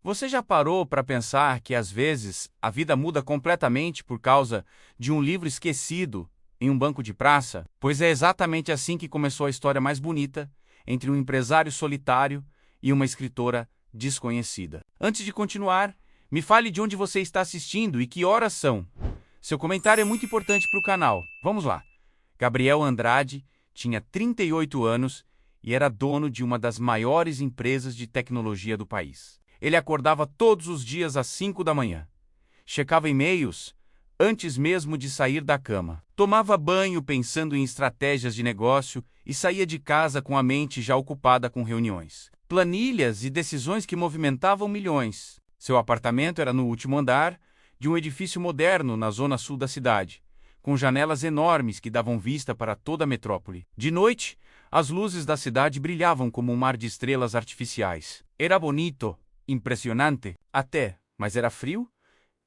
Você já parou para pensar que às vezes a vida muda completamente por causa de um livro esquecido em um banco de praça? Pois é exatamente assim que começou a história mais bonita entre um empresário solitário e uma escritora desconhecida. Antes de continuar, me fale de onde você está assistindo e que horas são. Seu comentário é muito importante para o canal. Vamos lá. Gabriel Andrade tinha 38 anos e era dono de uma das maiores empresas de tecnologia do país. Ele acordava todos os dias às 5 da manhã. Checava e-mails antes mesmo de sair da cama. Tomava banho pensando em estratégias de negócio e saía de casa com a mente já ocupada com reuniões, planilhas e decisões que movimentavam milhões. Seu apartamento era no último andar de um edifício moderno na zona sul da cidade, com janelas enormes que davam vista para toda a metrópole. De noite, as luzes da cidade brilhavam como um mar de estrelas artificiais. Era bonito, impressionante, até, mas era frio?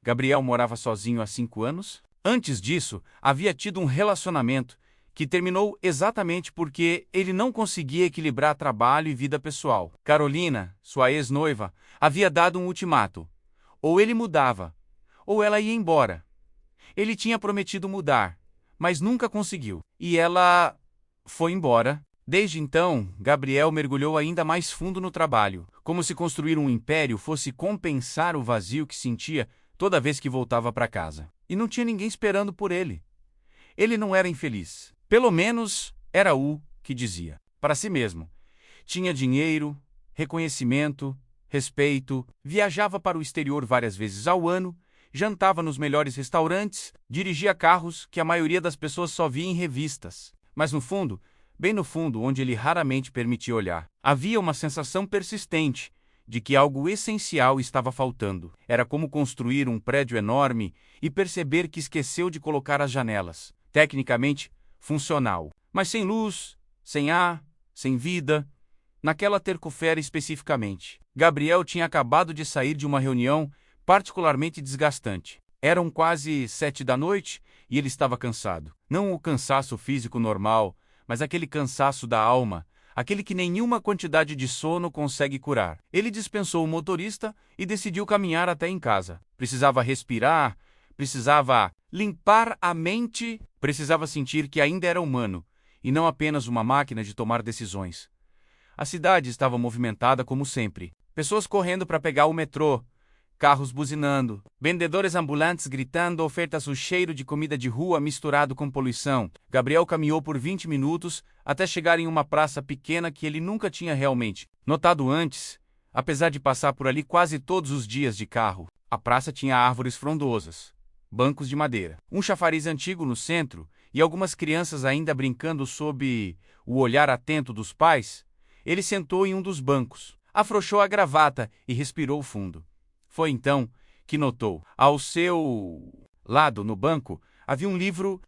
Gabriel morava sozinho há 5 anos. Antes disso, havia tido um relacionamento que terminou exatamente porque ele não conseguia equilibrar trabalho e vida pessoal. Carolina, sua ex-noiva, havia dado um ultimato. Ou ele mudava, ou ela ia embora. Ele tinha prometido mudar, mas nunca conseguiu. E ela foi embora. Desde então, Gabriel mergulhou ainda mais fundo no trabalho, como se construir um império fosse compensar o vazio que sentia toda vez que voltava para casa. E não tinha ninguém esperando por ele. Ele não era infeliz. Pelo menos era o que dizia. Para si mesmo. Tinha dinheiro, reconhecimento, respeito, viajava para o exterior várias vezes ao ano, jantava nos melhores restaurantes, dirigia carros que a maioria das pessoas só via em revistas. Mas no fundo, bem no fundo, onde ele raramente permitia olhar, havia uma sensação persistente de que algo essencial estava faltando. Era como construir um prédio enorme e perceber que esqueceu de colocar as janelas. Tecnicamente, funcional, mas sem luz, sem ar, sem vida. Naquela terça-feira especificamente, Gabriel tinha acabado de sair de uma reunião particularmente desgastante. Eram quase 7 da noite e ele estava cansado. Não o cansaço físico normal, mas aquele cansaço da alma, aquele que nenhuma quantidade de sono consegue curar. Ele dispensou o motorista e decidiu caminhar até em casa. Precisava respirar, precisava limpar a mente, precisava sentir que ainda era humano e não apenas uma máquina de tomar decisões. A cidade estava movimentada como sempre. Pessoas correndo para pegar o metrô, carros buzinando, vendedores ambulantes gritando ofertas, o cheiro de comida de rua misturado com poluição. Gabriel caminhou por 20 minutos até chegar em uma praça pequena que ele nunca tinha realmente notado antes, apesar de passar por ali quase todos os dias de carro. A praça tinha árvores frondosas, bancos de madeira, um chafariz antigo no centro e algumas crianças ainda brincando sob o olhar atento dos pais. Ele sentou em um dos bancos, afrouxou a gravata e respirou fundo. Foi então que notou, ao seu lado no banco, havia um livro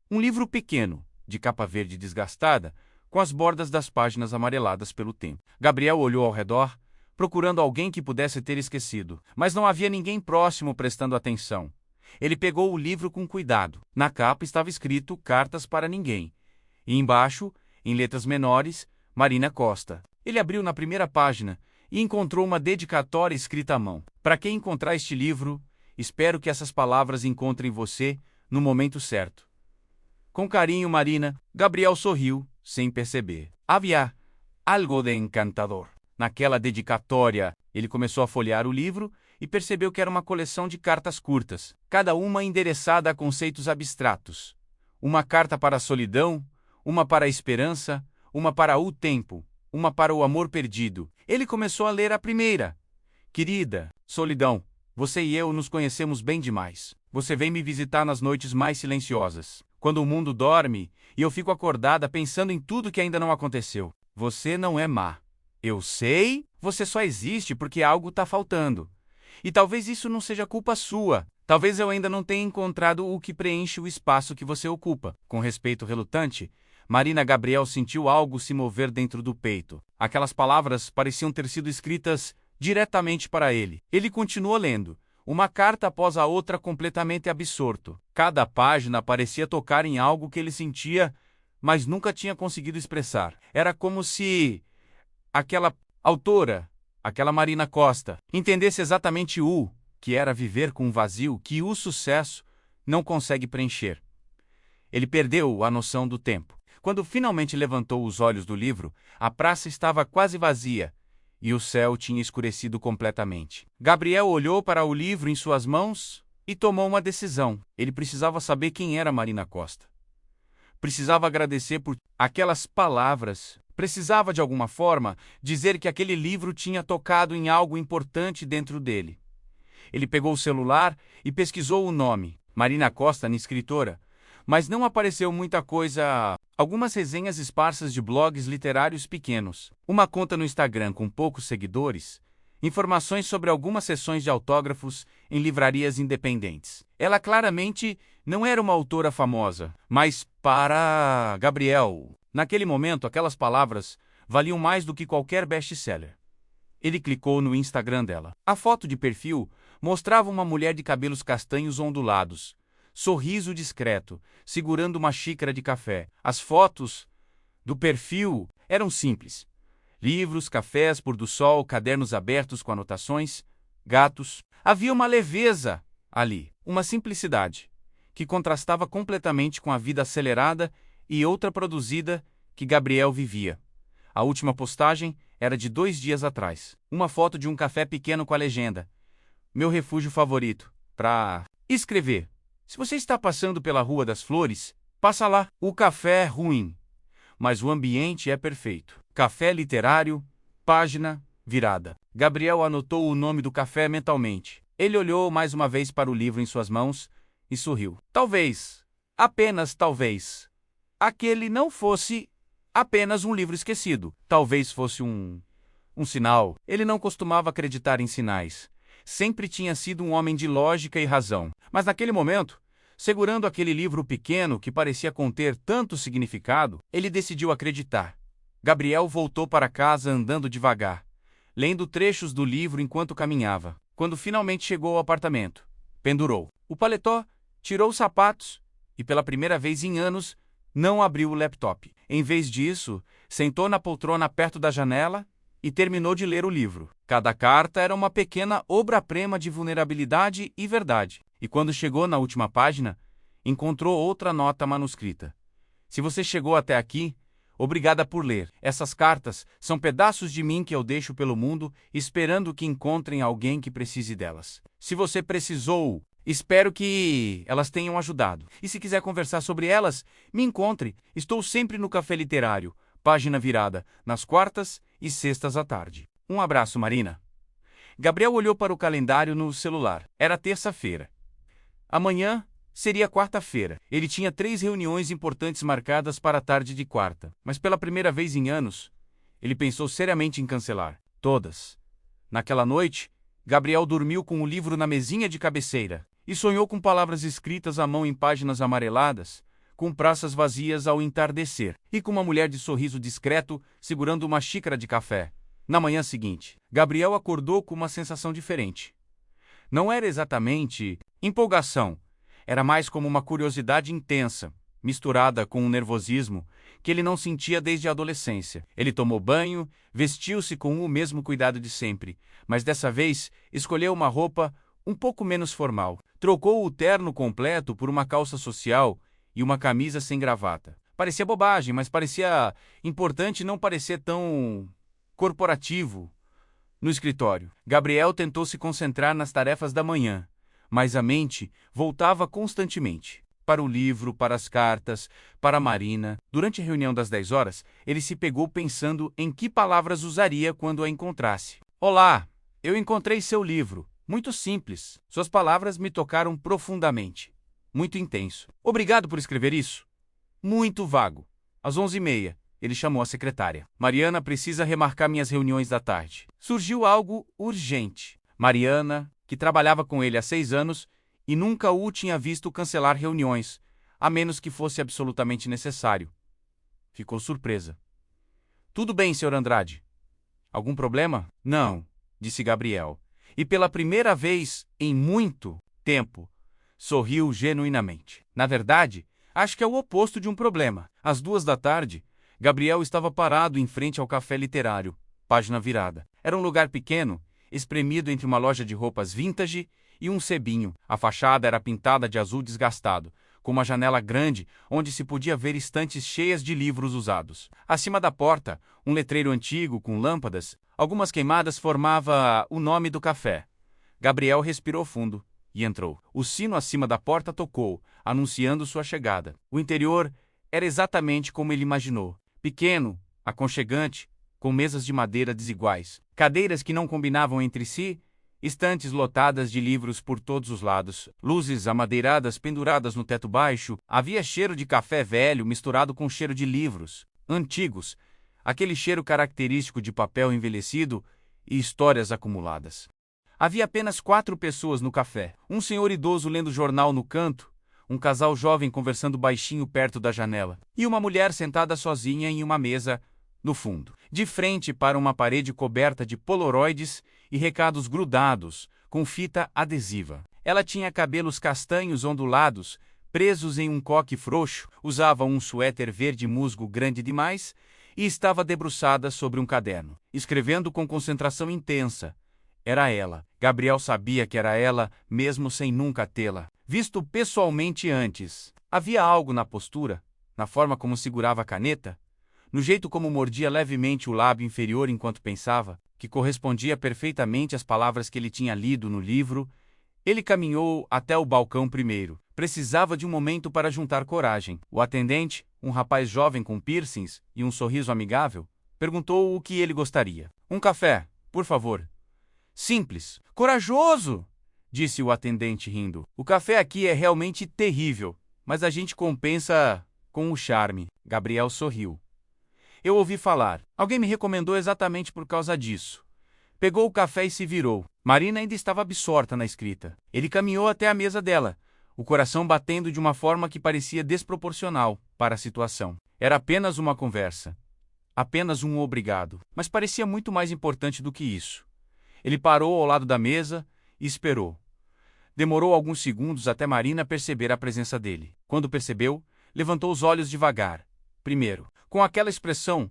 pequeno, de capa verde desgastada, com as bordas das páginas amareladas pelo tempo. Gabriel olhou ao redor, procurando alguém que pudesse ter esquecido, mas não havia ninguém próximo prestando atenção. Ele pegou o livro com cuidado. Na capa estava escrito Cartas para Ninguém, e embaixo, em letras menores, Marina Costa. Ele abriu na primeira página e encontrou uma dedicatória escrita à mão. Para quem encontrar este livro, espero que essas palavras encontrem você no momento certo. Com carinho, Marina. Gabriel sorriu, sem perceber. Havia algo de encantador naquela dedicatória. Ele começou a folhear o livro e percebeu que era uma coleção de cartas curtas, cada uma endereçada a conceitos abstratos. Uma carta para a solidão, uma para a esperança, uma para o tempo, uma para o amor perdido. Ele começou a ler a primeira. Querida, solidão, você e eu nos conhecemos bem demais. Você vem me visitar nas noites mais silenciosas, quando o mundo dorme e eu fico acordada pensando em tudo que ainda não aconteceu. Você não é má. Eu sei, você só existe porque algo está faltando. E talvez isso não seja culpa sua. Talvez eu ainda não tenha encontrado o que preenche o espaço que você ocupa. Com respeito relutante, Marina. Gabriel sentiu algo se mover dentro do peito. Aquelas palavras pareciam ter sido escritas diretamente para ele. Ele continuou lendo, uma carta após a outra, completamente absorto. Cada página parecia tocar em algo que ele sentia, mas nunca tinha conseguido expressar. Era como se aquela autora aquela Marina Costa, entendesse exatamente o que era viver com um vazio que o sucesso não consegue preencher. Ele perdeu a noção do tempo. Quando finalmente levantou os olhos do livro, a praça estava quase vazia e o céu tinha escurecido completamente. Gabriel olhou para o livro em suas mãos e tomou uma decisão. Ele precisava saber quem era Marina Costa. Precisava agradecer por aquelas palavras. Precisava, de alguma forma, dizer que aquele livro tinha tocado em algo importante dentro dele. Ele pegou o celular e pesquisou o nome, Marina Costa, na escritora, mas não apareceu muita coisa. Algumas resenhas esparsas de blogs literários pequenos, uma conta no Instagram com poucos seguidores, informações sobre algumas sessões de autógrafos em livrarias independentes. Ela claramente não era uma autora famosa, mas para Gabriel, naquele momento, aquelas palavras valiam mais do que qualquer best-seller. Ele clicou no Instagram dela. A foto de perfil mostrava uma mulher de cabelos castanhos ondulados, sorriso discreto, segurando uma xícara de café. As fotos do perfil eram simples. Livros, cafés, pôr do sol, cadernos abertos com anotações, gatos. Havia uma leveza ali, uma simplicidade, que contrastava completamente com a vida acelerada e outra produzida que Gabriel vivia. A última postagem era de 2 dias atrás. Uma foto de um café pequeno com a legenda: meu refúgio favorito, para escrever. Se você está passando pela Rua das Flores, passa lá. O café é ruim, mas o ambiente é perfeito. Café literário, página virada. Gabriel anotou o nome do café mentalmente. Ele olhou mais uma vez para o livro em suas mãos e sorriu. Talvez, apenas talvez, aquele não fosse apenas um livro esquecido. Talvez fosse um sinal. Ele não costumava acreditar em sinais. Sempre tinha sido um homem de lógica e razão. Mas naquele momento, segurando aquele livro pequeno que parecia conter tanto significado, ele decidiu acreditar. Gabriel voltou para casa andando devagar, lendo trechos do livro enquanto caminhava. Quando finalmente chegou ao apartamento, pendurou o paletó, tirou os sapatos e, pela primeira vez em anos, não abriu o laptop. Em vez disso, sentou na poltrona perto da janela e terminou de ler o livro. Cada carta era uma pequena obra-prima de vulnerabilidade e verdade. E quando chegou na última página, encontrou outra nota manuscrita. Se você chegou até aqui, obrigada por ler. Essas cartas são pedaços de mim que eu deixo pelo mundo, esperando que encontrem alguém que precise delas. Se você precisou, espero que elas tenham ajudado. E se quiser conversar sobre elas, me encontre. Estou sempre no Café Literário, página virada, nas quartas e sextas à tarde. Um abraço, Marina. Gabriel olhou para o calendário no celular. Era terça-feira. Amanhã seria quarta-feira. Ele tinha 3 reuniões importantes marcadas para a tarde de quarta, mas pela primeira vez em anos, ele pensou seriamente em cancelar todas. Naquela noite, Gabriel dormiu com o livro na mesinha de cabeceira e sonhou com palavras escritas à mão em páginas amareladas, com praças vazias ao entardecer e com uma mulher de sorriso discreto segurando uma xícara de café. Na manhã seguinte, Gabriel acordou com uma sensação diferente. Não era exatamente empolgação, era mais como uma curiosidade intensa, misturada com um nervosismo que ele não sentia desde a adolescência. Ele tomou banho, vestiu-se com o mesmo cuidado de sempre, mas dessa vez escolheu uma roupa um pouco menos formal. Trocou o terno completo por uma calça social e uma camisa sem gravata. Parecia bobagem, mas parecia importante não parecer tão corporativo no escritório. Gabriel tentou se concentrar nas tarefas da manhã, mas a mente voltava constantemente para o livro, para as cartas, para a Marina. Durante a reunião das 10 horas, ele se pegou pensando em que palavras usaria quando a encontrasse. Olá, eu encontrei seu livro. Muito simples. Suas palavras me tocaram profundamente. Muito intenso. Obrigado por escrever isso. Muito vago. Às 11h30, ele chamou a secretária. Mariana precisa remarcar minhas reuniões da tarde. Surgiu algo urgente. Mariana, que trabalhava com ele há 6 anos e nunca o tinha visto cancelar reuniões, a menos que fosse absolutamente necessário. Ficou surpresa. Tudo bem, Sr. Andrade. Algum problema? Não, disse Gabriel. E pela primeira vez em muito tempo, sorriu genuinamente. Na verdade, acho que é o oposto de um problema. Às 2 da tarde, Gabriel estava parado em frente ao Café Literário, página virada. Era um lugar pequeno, espremido entre uma loja de roupas vintage e um sebinho. A fachada era pintada de azul desgastado, com uma janela grande onde se podia ver estantes cheias de livros usados. Acima da porta, um letreiro antigo com lâmpadas, algumas queimadas, formava o nome do café. Gabriel respirou fundo e entrou. O sino acima da porta tocou, anunciando sua chegada. O interior era exatamente como ele imaginou. Pequeno, aconchegante, com mesas de madeira desiguais, cadeiras que não combinavam entre si, estantes lotadas de livros por todos os lados, luzes amadeiradas penduradas no teto baixo. Havia cheiro de café velho misturado com cheiro de livros antigos, aquele cheiro característico de papel envelhecido e histórias acumuladas. Havia apenas 4 pessoas no café: um senhor idoso lendo jornal no canto, um casal jovem conversando baixinho perto da janela, e uma mulher sentada sozinha em uma mesa no fundo, de frente para uma parede coberta de polaroides e recados grudados com fita adesiva. Ela tinha cabelos castanhos ondulados, presos em um coque frouxo, usava um suéter verde musgo grande demais e estava debruçada sobre um caderno, escrevendo com concentração intensa. Era ela. Gabriel sabia que era ela, mesmo sem nunca tê-la visto pessoalmente antes. Havia algo na postura, na forma como segurava a caneta, no jeito como mordia levemente o lábio inferior enquanto pensava, que correspondia perfeitamente às palavras que ele tinha lido no livro. Ele caminhou até o balcão primeiro. Precisava de um momento para juntar coragem. O atendente, um rapaz jovem com piercings e um sorriso amigável, perguntou o que ele gostaria. Um café, por favor. Simples. Corajoso! Disse o atendente rindo. O café aqui é realmente terrível, mas a gente compensa com o charme. Gabriel sorriu. Eu ouvi falar. Alguém me recomendou exatamente por causa disso. Pegou o café e se virou. Marina ainda estava absorta na escrita. Ele caminhou até a mesa dela, o coração batendo de uma forma que parecia desproporcional para a situação. Era apenas uma conversa. Apenas um obrigado. Mas parecia muito mais importante do que isso. Ele parou ao lado da mesa e esperou. Demorou alguns segundos até Marina perceber a presença dele. Quando percebeu, levantou os olhos devagar. Primeiro, com aquela expressão,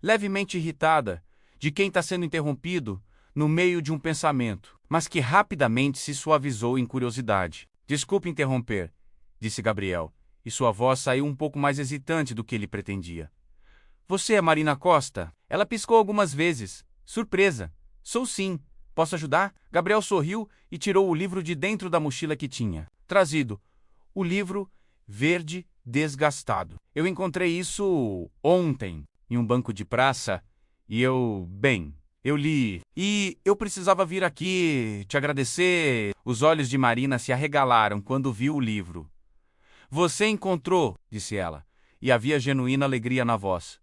levemente irritada, de quem está sendo interrompido no meio de um pensamento, mas que rapidamente se suavizou em curiosidade. Desculpe interromper, disse Gabriel, e sua voz saiu um pouco mais hesitante do que ele pretendia. Você é Marina Costa? Ela piscou algumas vezes. Surpresa. Sou sim. Posso ajudar? Gabriel sorriu e tirou o livro de dentro da mochila que tinha trazido. O livro verde desgastado. Eu encontrei isso ontem, em um banco de praça, e eu li. E eu precisava vir aqui te agradecer. Os olhos de Marina se arregalaram quando viu o livro. Você encontrou, disse ela, e havia genuína alegria na voz.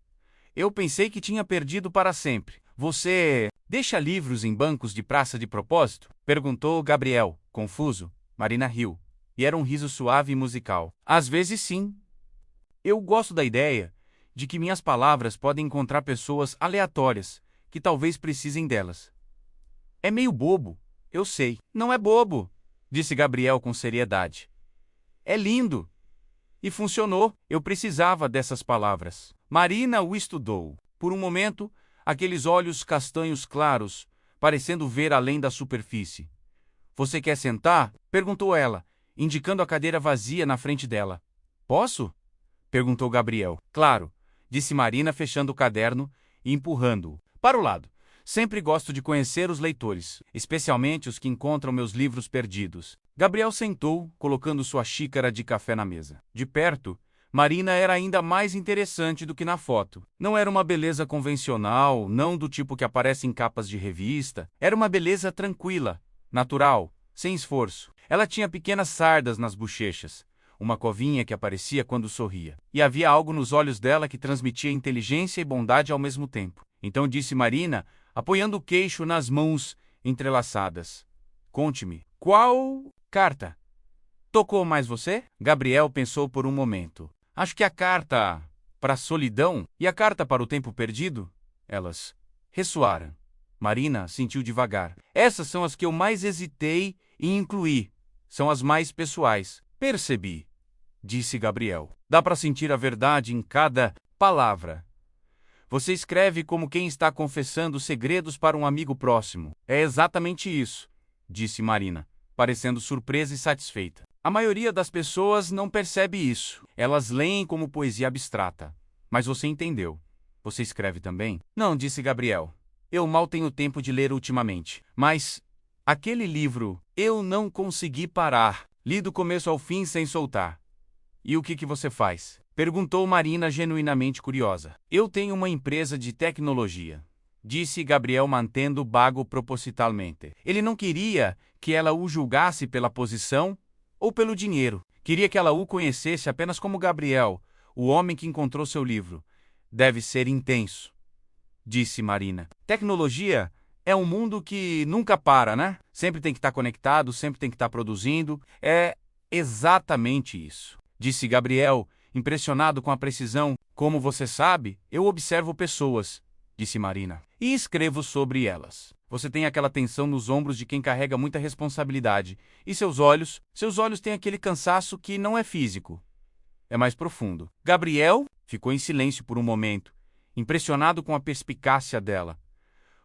Eu pensei que tinha perdido para sempre. Você deixa livros em bancos de praça de propósito? Perguntou Gabriel, confuso. Marina riu, e era um riso suave e musical. Às vezes sim. Eu gosto da ideia de que minhas palavras podem encontrar pessoas aleatórias que talvez precisem delas. É meio bobo, eu sei. Não é bobo, disse Gabriel com seriedade. É lindo. E funcionou. Eu precisava dessas palavras. Marina o estudou. Por um momento, aqueles olhos castanhos claros, parecendo ver além da superfície. Você quer sentar? Perguntou ela, indicando a cadeira vazia na frente dela. Posso? Perguntou Gabriel. Claro, disse Marina, fechando o caderno e empurrando-o para o lado. Sempre gosto de conhecer os leitores, especialmente os que encontram meus livros perdidos. Gabriel sentou, colocando sua xícara de café na mesa. De perto, Marina era ainda mais interessante do que na foto. Não era uma beleza convencional, não do tipo que aparece em capas de revista. Era uma beleza tranquila, natural, sem esforço. Ela tinha pequenas sardas nas bochechas, uma covinha que aparecia quando sorria. E havia algo nos olhos dela que transmitia inteligência e bondade ao mesmo tempo. Então disse Marina, apoiando o queixo nas mãos entrelaçadas. Conte-me, qual carta? Tocou mais você? Gabriel pensou por um momento. Acho que a carta para a solidão e a carta para o tempo perdido, elas ressoaram. Marina sentiu devagar. Essas são as que eu mais hesitei em incluir. São as mais pessoais. Percebi, disse Gabriel. Dá para sentir a verdade em cada palavra. Você escreve como quem está confessando segredos para um amigo próximo. É exatamente isso, disse Marina, parecendo surpresa e satisfeita. A maioria das pessoas não percebe isso. Elas leem como poesia abstrata. Mas você entendeu. Você escreve também? Não, disse Gabriel. Eu mal tenho tempo de ler ultimamente. Mas aquele livro, eu não consegui parar. Li do começo ao fim sem soltar. E o que você faz? Perguntou Marina, genuinamente curiosa. Eu tenho uma empresa de tecnologia, disse Gabriel, mantendo Bago propositalmente. Ele não queria que ela o julgasse pela posição ou pelo dinheiro. Queria que ela o conhecesse apenas como Gabriel, o homem que encontrou seu livro. Deve ser intenso, disse Marina. Tecnologia é um mundo que nunca para, né? Sempre tem que estar conectado, sempre tem que estar produzindo. É exatamente isso, disse Gabriel, impressionado com a precisão. Como você sabe, eu observo pessoas, disse Marina, e escrevo sobre elas. Você tem aquela tensão nos ombros de quem carrega muita responsabilidade. E seus olhos têm aquele cansaço que não é físico. É mais profundo. Gabriel ficou em silêncio por um momento, impressionado com a perspicácia dela.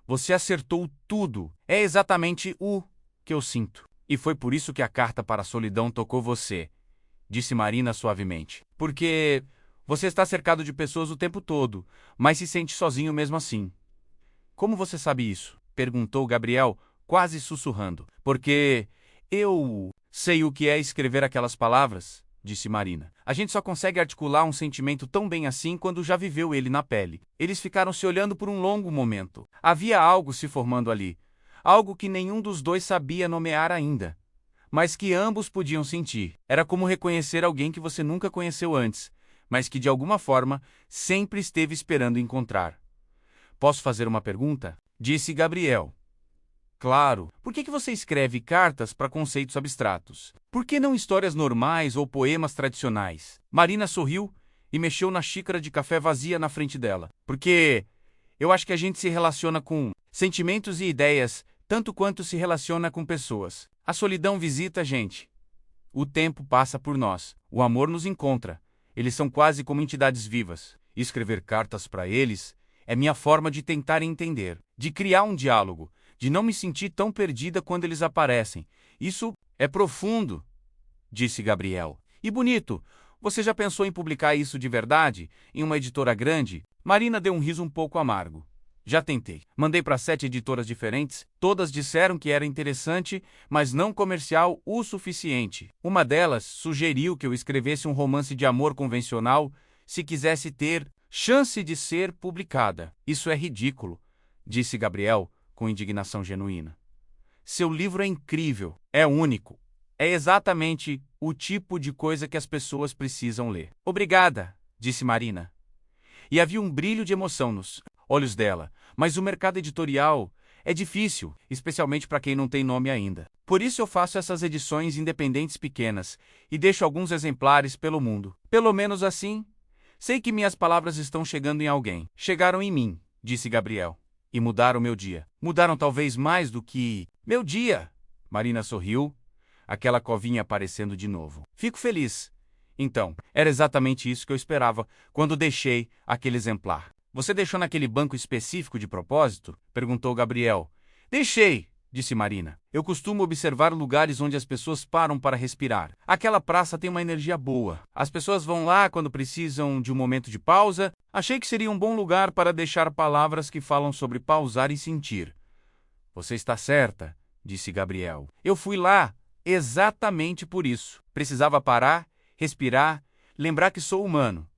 Você acertou tudo. É exatamente o que eu sinto. E foi por isso que a carta para a solidão tocou você, disse Marina suavemente. Porque você está cercado de pessoas o tempo todo, mas se sente sozinho mesmo assim. Como você sabe isso? Perguntou Gabriel, quase sussurrando. Porque eu sei o que é escrever aquelas palavras, disse Marina. A gente só consegue articular um sentimento tão bem assim quando já viveu ele na pele. Eles ficaram se olhando por um longo momento. Havia algo se formando ali. Algo que nenhum dos dois sabia nomear ainda, mas que ambos podiam sentir. Era como reconhecer alguém que você nunca conheceu antes, mas que de alguma forma sempre esteve esperando encontrar. Posso fazer uma pergunta? Disse Gabriel. Claro. Por que você escreve cartas para conceitos abstratos? Por que não histórias normais ou poemas tradicionais? Marina sorriu e mexeu na xícara de café vazia na frente dela. Porque eu acho que a gente se relaciona com sentimentos e ideias tanto quanto se relaciona com pessoas. A solidão visita a gente. O tempo passa por nós. O amor nos encontra. Eles são quase como entidades vivas. Escrever cartas para eles é minha forma de tentar entender, de criar um diálogo, de não me sentir tão perdida quando eles aparecem. Isso é profundo, disse Gabriel. E bonito. Você já pensou em publicar isso de verdade, em uma editora grande? Marina deu um riso um pouco amargo. Já tentei. Mandei para 7 editoras diferentes. Todas disseram que era interessante, mas não comercial o suficiente. Uma delas sugeriu que eu escrevesse um romance de amor convencional se quisesse ter chance de ser publicada. Isso é ridículo, disse Gabriel, com indignação genuína. Seu livro é incrível, é único. É exatamente o tipo de coisa que as pessoas precisam ler. Obrigada, disse Marina. E havia um brilho de emoção nos olhos dela, mas o mercado editorial é difícil, especialmente para quem não tem nome ainda. Por isso eu faço essas edições independentes pequenas e deixo alguns exemplares pelo mundo. Pelo menos assim, sei que minhas palavras estão chegando em alguém. Chegaram em mim, disse Gabriel, e mudaram meu dia. Mudaram talvez mais do que meu dia. Marina sorriu, aquela covinha aparecendo de novo. Fico feliz. Então, era exatamente isso que eu esperava quando deixei aquele exemplar. Você deixou naquele banco específico de propósito? Perguntou Gabriel. Deixei, disse Marina. Eu costumo observar lugares onde as pessoas param para respirar. Aquela praça tem uma energia boa. As pessoas vão lá quando precisam de um momento de pausa. Achei que seria um bom lugar para deixar palavras que falam sobre pausar e sentir. Você está certa, disse Gabriel. Eu fui lá exatamente por isso. Precisava parar, respirar, lembrar que sou humano.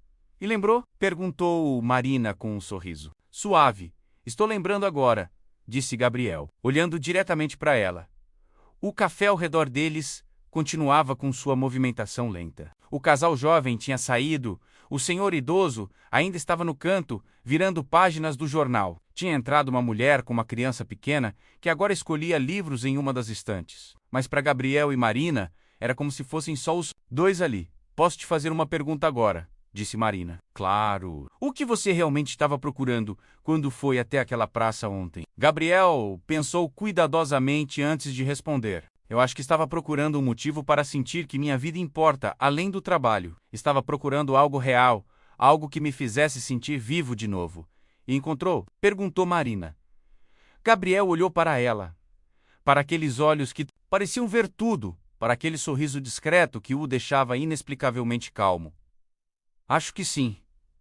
E lembrou? Perguntou Marina com um sorriso. Suave. Estou lembrando agora, disse Gabriel, olhando diretamente para ela. O café ao redor deles continuava com sua movimentação lenta. O casal jovem tinha saído, o senhor idoso ainda estava no canto, virando páginas do jornal. Tinha entrado uma mulher com uma criança pequena que agora escolhia livros em uma das estantes. Mas para Gabriel e Marina, era como se fossem só os dois ali. Posso te fazer uma pergunta agora? Disse Marina. Claro. O que você realmente estava procurando quando foi até aquela praça ontem? Gabriel pensou cuidadosamente antes de responder. Eu acho que estava procurando um motivo para sentir que minha vida importa, além do trabalho. Estava procurando algo real, algo que me fizesse sentir vivo de novo. E encontrou? Perguntou Marina. Gabriel olhou para ela, para aqueles olhos que pareciam ver tudo, para aquele sorriso discreto que o deixava inexplicavelmente calmo. Acho que sim,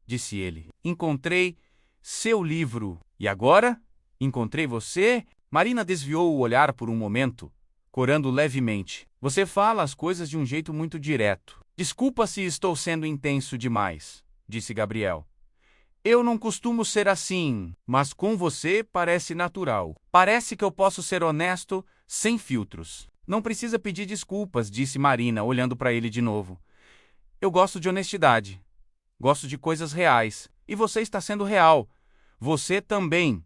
disse ele. Encontrei seu livro. E agora? Encontrei você? Marina desviou o olhar por um momento, corando levemente. Você fala as coisas de um jeito muito direto. Desculpa se estou sendo intenso demais, disse Gabriel. Eu não costumo ser assim, mas com você parece natural. Parece que eu posso ser honesto, sem filtros. Não precisa pedir desculpas, disse Marina, olhando para ele de novo. Eu gosto de honestidade. Gosto de coisas reais. E você está sendo real. Você também,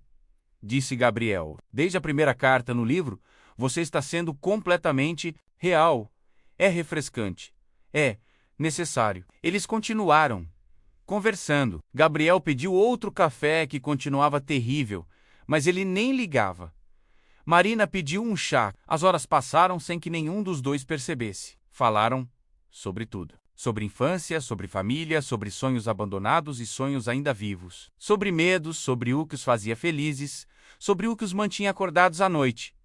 disse Gabriel. Desde a primeira carta no livro, você está sendo completamente real. É refrescante. É necessário. Eles continuaram conversando. Gabriel pediu outro café que continuava terrível, mas ele nem ligava. Marina pediu um chá. As horas passaram sem que nenhum dos dois percebesse. Falaram sobre tudo. Sobre infância, sobre família, sobre sonhos abandonados e sonhos ainda vivos. Sobre medos, sobre o que os fazia felizes, sobre o que os mantinha acordados à noite.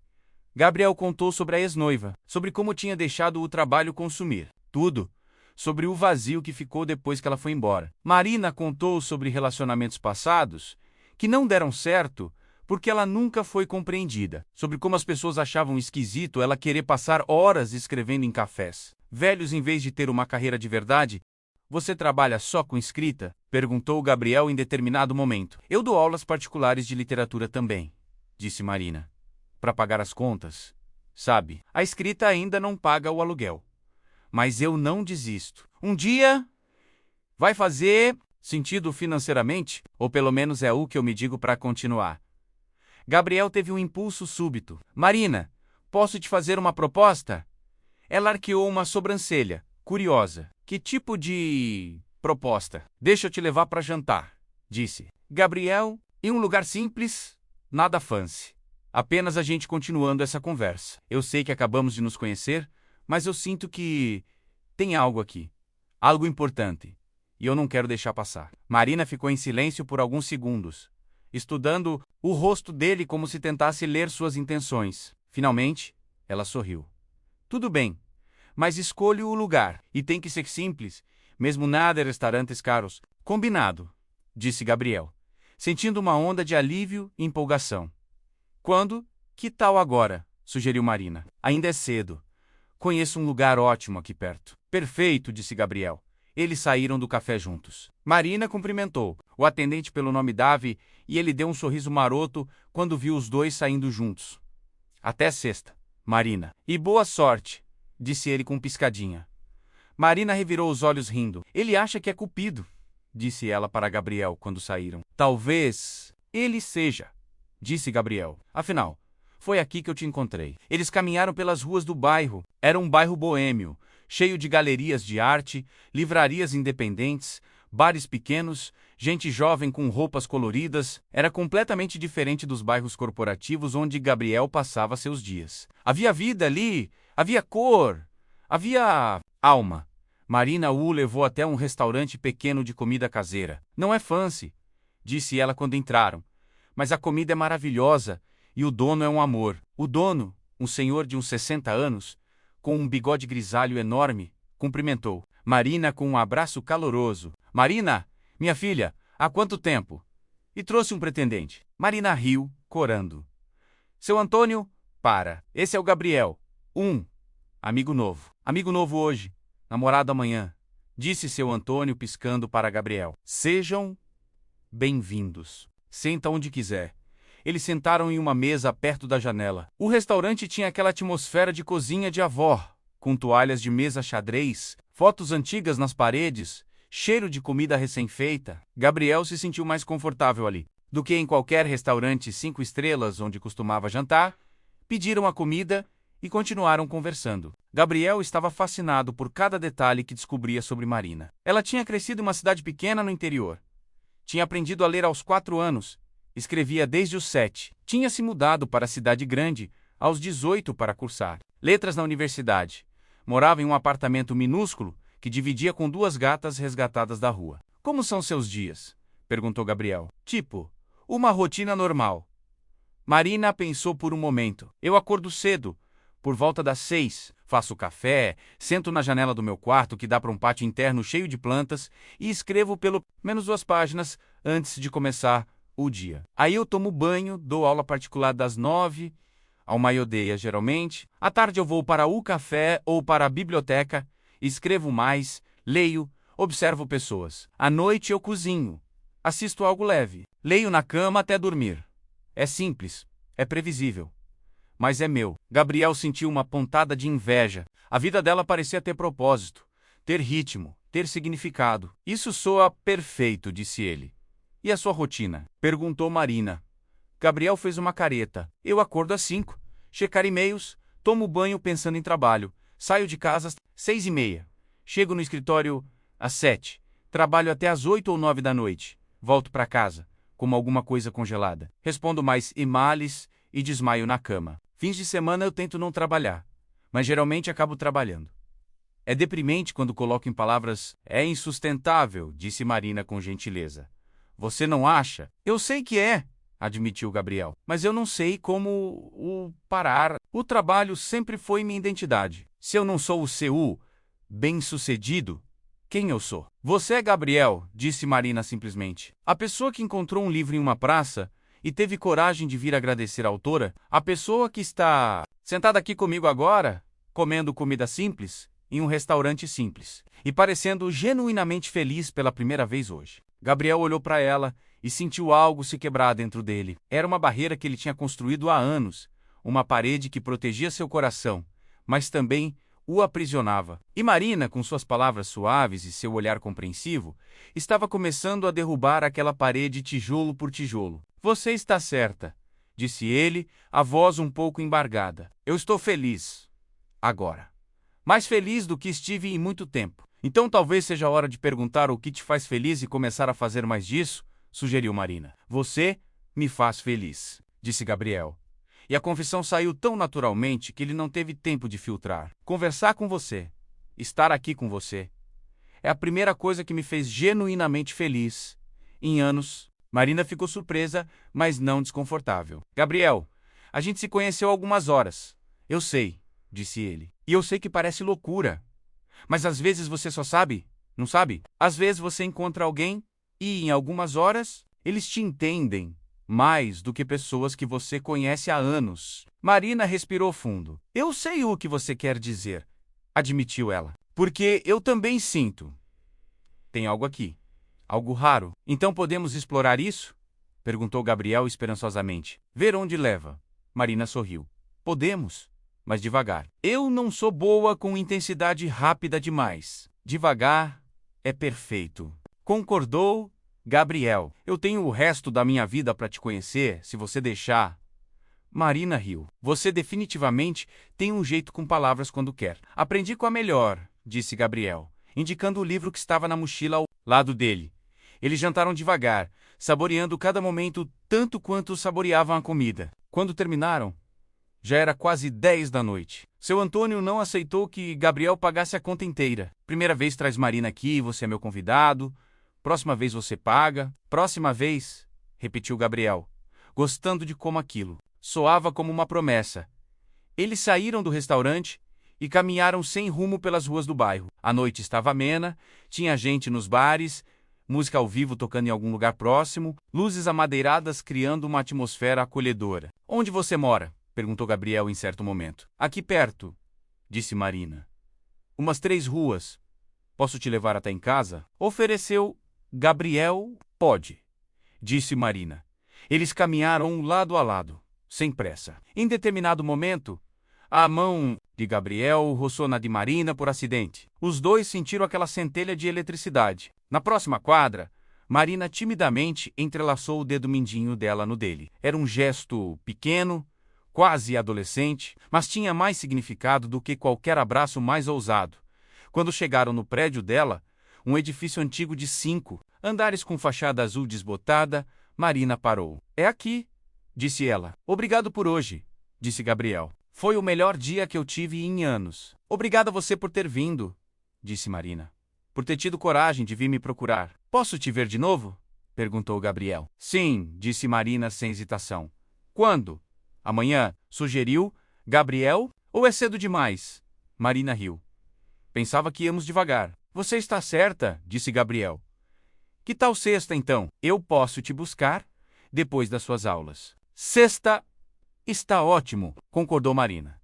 Gabriel contou sobre a ex-noiva, sobre como tinha deixado o trabalho consumir. Tudo. Sobre o vazio que ficou depois que ela foi embora. Marina contou sobre relacionamentos passados que não deram certo porque ela nunca foi compreendida. Sobre como as pessoas achavam esquisito ela querer passar horas escrevendo em cafés velhos em vez de ter uma carreira de verdade. Você trabalha só com escrita? Perguntou Gabriel em determinado momento. Eu dou aulas particulares de literatura também, disse Marina. Para pagar as contas. Sabe, a escrita ainda não paga o aluguel. Mas eu não desisto. Um dia vai fazer sentido financeiramente, ou pelo menos é o que eu me digo para continuar. Gabriel teve um impulso súbito. Marina, posso te fazer uma proposta? Ela arqueou uma sobrancelha, curiosa. Que tipo de proposta? Deixa eu te levar para jantar, disse Gabriel, em um lugar simples, nada fancy. Apenas a gente continuando essa conversa. Eu sei que acabamos de nos conhecer, mas eu sinto que tem algo aqui. Algo importante. E eu não quero deixar passar. Marina ficou em silêncio por alguns segundos, estudando o rosto dele como se tentasse ler suas intenções. Finalmente, ela sorriu. Tudo bem, mas escolho o lugar. E tem que ser simples, mesmo nada em restaurantes caros. Combinado, disse Gabriel, sentindo uma onda de alívio e empolgação. Quando? Que tal agora? Sugeriu Marina. Ainda é cedo. Conheço um lugar ótimo aqui perto. Perfeito, disse Gabriel. Eles saíram do café juntos. Marina cumprimentou o atendente pelo nome Davi e ele deu um sorriso maroto quando viu os dois saindo juntos. Até sexta, Marina. E boa sorte, disse ele com piscadinha. Marina revirou os olhos rindo. Ele acha que é cupido, disse ela para Gabriel quando saíram. Talvez ele seja, disse Gabriel. Afinal, foi aqui que eu te encontrei. Eles caminharam pelas ruas do bairro. Era um bairro boêmio, cheio de galerias de arte, livrarias independentes, bares pequenos, gente jovem com roupas coloridas. Era completamente diferente dos bairros corporativos onde Gabriel passava seus dias. Havia vida ali, havia cor, havia alma. Marina o levou até um restaurante pequeno de comida caseira. Não é fancy, disse ela quando entraram, mas a comida é maravilhosa. E o dono é um amor. O dono, um senhor de uns 60 anos, com um bigode grisalho enorme, cumprimentou Marina com um abraço caloroso. Marina, minha filha, há quanto tempo? E trouxe um pretendente. Marina riu, corando. Seu Antônio, para. Esse é o Gabriel. Amigo novo. Amigo novo hoje, namorado amanhã, disse seu Antônio piscando para Gabriel. Sejam bem-vindos. Senta onde quiser. Eles sentaram em uma mesa perto da janela. O restaurante tinha aquela atmosfera de cozinha de avó, com toalhas de mesa xadrez, fotos antigas nas paredes, cheiro de comida recém-feita. Gabriel se sentiu mais confortável ali do que em qualquer restaurante 5 estrelas onde costumava jantar. Pediram a comida e continuaram conversando. Gabriel estava fascinado por cada detalhe que descobria sobre Marina. Ela tinha crescido em uma cidade pequena no interior. Tinha aprendido a ler aos 4 anos. Escrevia desde os 7. Tinha se mudado para a cidade grande aos 18 para cursar letras na universidade. Morava em um apartamento minúsculo que dividia com 2 gatas resgatadas da rua. Como são seus dias? Perguntou Gabriel. Tipo, Uma rotina normal. Marina pensou por um momento. Eu acordo cedo, por volta das 6, faço café, sento na janela do meu quarto que dá para um pátio interno cheio de plantas e escrevo pelo menos 2 páginas antes de começar o dia. Aí eu tomo banho, dou aula particular das 9 ao meio-dia geralmente. À tarde eu vou para o café ou para a biblioteca, escrevo mais, leio, observo pessoas. À noite eu cozinho, assisto algo leve, leio na cama até dormir. É simples, é previsível. Mas é meu. Gabriel sentiu uma pontada de inveja. A vida dela parecia ter propósito, ter ritmo, ter significado. Isso soa perfeito, disse ele. E a sua rotina? Perguntou Marina. Gabriel fez uma careta. Eu acordo às 5, checar e-mails, tomo banho pensando em trabalho, saio de casa às 6:30, chego no escritório às 7, trabalho até às 8 ou 9 da noite, volto para casa, como alguma coisa congelada. Respondo mais e-mails e desmaio na cama. Fins de semana eu tento não trabalhar, mas geralmente acabo trabalhando. É deprimente quando coloco em palavras. É insustentável, disse Marina com gentileza. Você não acha? Eu sei que é, admitiu Gabriel, mas eu não sei como parar. O trabalho sempre foi minha identidade. Se eu não sou o seu bem-sucedido, quem eu sou? Você é Gabriel, disse Marina simplesmente. A pessoa que encontrou um livro em uma praça e teve coragem de vir agradecer a autora, a pessoa que está sentada aqui comigo agora, comendo comida simples, em um restaurante simples, e parecendo genuinamente feliz pela primeira vez hoje. Gabriel olhou para ela e sentiu algo se quebrar dentro dele. Era uma barreira que ele tinha construído há anos, uma parede que protegia seu coração, mas também o aprisionava. E Marina, com suas palavras suaves e seu olhar compreensivo, estava começando a derrubar aquela parede tijolo por tijolo. Você está certa, disse ele, a voz um pouco embargada. Eu estou feliz. Agora. Mais feliz do que estive em muito tempo. Então talvez seja a hora de perguntar o que te faz feliz e começar a fazer mais disso, sugeriu Marina. Você me faz feliz, disse Gabriel. E a confissão saiu tão naturalmente que ele não teve tempo de filtrar. Conversar com você, estar aqui com você, é a primeira coisa que me fez genuinamente feliz em anos. Marina ficou surpresa, mas não desconfortável. Gabriel, a gente se conheceu há algumas horas. Eu sei, disse ele. E eu sei que parece loucura. Mas às vezes você só sabe, não sabe? Às vezes você encontra alguém e, em algumas horas, eles te entendem mais do que pessoas que você conhece há anos. Marina respirou fundo. Eu sei o que você quer dizer, admitiu ela. Porque eu também sinto. Tem algo aqui. Algo raro. Então podemos explorar isso? Perguntou Gabriel esperançosamente. Ver onde leva. Marina sorriu. Podemos, mas devagar. Eu não sou boa com intensidade rápida demais. Devagar é perfeito. Concordou Gabriel. Eu tenho o resto da minha vida para te conhecer, se você deixar. Marina riu. Você definitivamente tem um jeito com palavras quando quer. Aprendi com a melhor, disse Gabriel, indicando o livro que estava na mochila ao lado dele. Eles jantaram devagar, saboreando cada momento tanto quanto saboreavam a comida. Quando terminaram, já era quase 10 da noite. Seu Antônio não aceitou que Gabriel pagasse a conta inteira. Primeira vez traz Marina aqui, você é meu convidado. Próxima vez você paga. Próxima vez, repetiu Gabriel, gostando de como aquilo soava como uma promessa. Eles saíram do restaurante e caminharam sem rumo pelas ruas do bairro. A noite estava amena, tinha gente nos bares, música ao vivo tocando em algum lugar próximo, luzes amadeiradas criando uma atmosfera acolhedora. Onde você mora? Perguntou Gabriel em certo momento. Aqui perto, disse Marina. Umas 3 ruas. Posso te levar até em casa? Ofereceu Gabriel. Pode, disse Marina. Eles caminharam lado a lado, sem pressa. Em determinado momento, a mão de Gabriel roçou na de Marina por acidente. Os dois sentiram aquela centelha de eletricidade. Na próxima quadra, Marina timidamente entrelaçou o dedo mindinho dela no dele. Era um gesto pequeno, quase adolescente, mas tinha mais significado do que qualquer abraço mais ousado. Quando chegaram no prédio dela, um edifício antigo de 5 andares com fachada azul desbotada, Marina parou. É aqui, disse ela. Obrigado por hoje, disse Gabriel. Foi o melhor dia que eu tive em anos. Obrigada a você por ter vindo, disse Marina. Por ter tido coragem de vir me procurar. Posso te ver de novo? perguntou Gabriel. Sim, disse Marina sem hesitação. Quando? Amanhã, sugeriu Gabriel, ou é cedo demais? Marina riu. Pensava que íamos devagar. Você está certa, disse Gabriel. Que tal sexta, então? Eu posso te buscar depois das suas aulas. Sexta está ótimo, concordou Marina.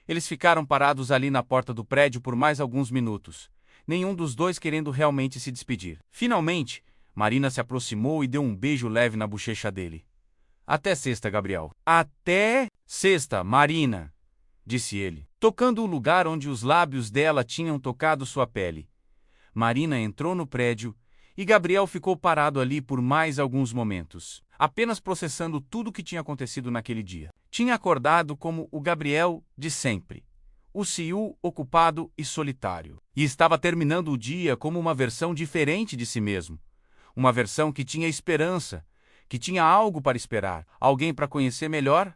Eles ficaram parados ali na porta do prédio por mais alguns minutos, nenhum dos dois querendo realmente se despedir. Finalmente, Marina se aproximou e deu um beijo leve na bochecha dele. Até sexta, Gabriel. Até sexta, Marina, disse ele, tocando o lugar onde os lábios dela tinham tocado sua pele. Marina entrou no prédio e Gabriel ficou parado ali por mais alguns momentos, apenas processando tudo o que tinha acontecido naquele dia. Tinha acordado como o Gabriel de sempre, o CEO ocupado e solitário, e estava terminando o dia como uma versão diferente de si mesmo, uma versão que tinha esperança, que tinha algo para esperar, alguém para conhecer melhor.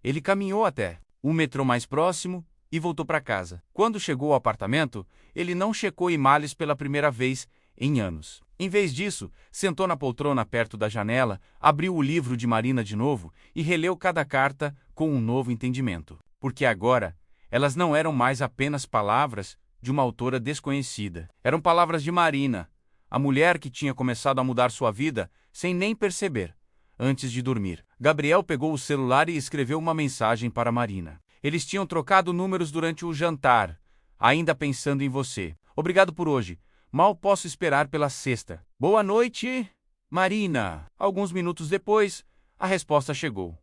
Ele caminhou até o metrô mais próximo e voltou para casa. Quando chegou ao apartamento, ele não checou e-mails pela primeira vez em anos. Em vez disso, sentou na poltrona perto da janela, abriu o livro de Marina de novo e releu cada carta com um novo entendimento. Porque agora, elas não eram mais apenas palavras de uma autora desconhecida. Eram palavras de Marina, a mulher que tinha começado a mudar sua vida sem nem perceber. Antes de dormir, Gabriel pegou o celular e escreveu uma mensagem para Marina. Eles tinham trocado números durante o jantar. Ainda pensando em você. Obrigado por hoje. Mal posso esperar pela sexta. Boa noite, Marina. Alguns minutos depois, a resposta chegou.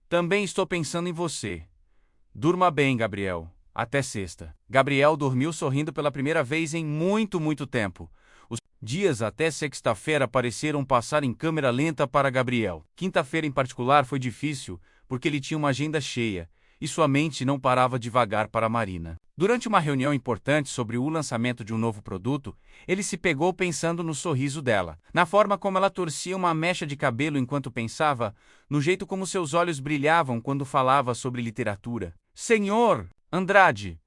Também estou pensando em você. Durma bem, Gabriel. Até sexta. Gabriel dormiu sorrindo pela primeira vez em muito tempo. Os dias até sexta-feira pareceram passar em câmera lenta para Gabriel. Quinta-feira, em particular, foi difícil, porque ele tinha uma agenda cheia, e sua mente não parava de vagar para Marina. Durante uma reunião importante sobre o lançamento de um novo produto, ele se pegou pensando no sorriso dela, na forma como ela torcia uma mecha de cabelo enquanto pensava, no jeito como seus olhos brilhavam quando falava sobre literatura. Senhor Andrade,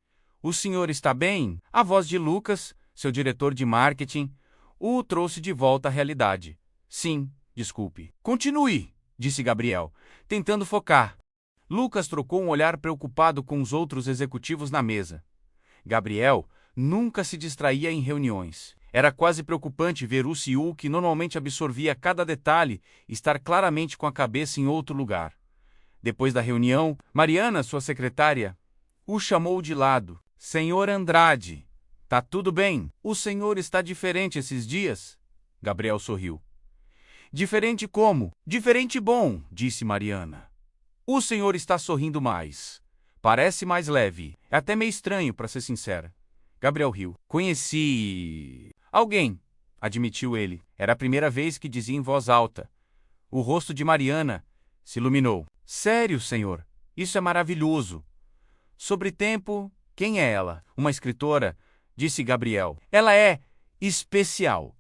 o senhor está bem? A voz de Lucas, seu diretor de marketing, o trouxe de volta à realidade. Sim, desculpe. Continue, disse Gabriel, tentando focar. Lucas trocou um olhar preocupado com os outros executivos na mesa. Gabriel nunca se distraía em reuniões. Era quase preocupante ver o CEO, que normalmente absorvia cada detalhe, estar claramente com a cabeça em outro lugar. Depois da reunião, Mariana, sua secretária, o chamou de lado. Senhor Andrade, tá tudo bem? O senhor está diferente esses dias? Gabriel sorriu. Diferente como? Diferente bom, disse Mariana. O senhor está sorrindo mais. Parece mais leve. É até meio estranho, para ser sincera. Gabriel riu. Conheci alguém, admitiu ele. Era a primeira vez que dizia em voz alta. O rosto de Mariana se iluminou. Sério, senhor? Isso é maravilhoso. Sobre tempo, quem é ela? Uma escritora, disse Gabriel. Ela é especial.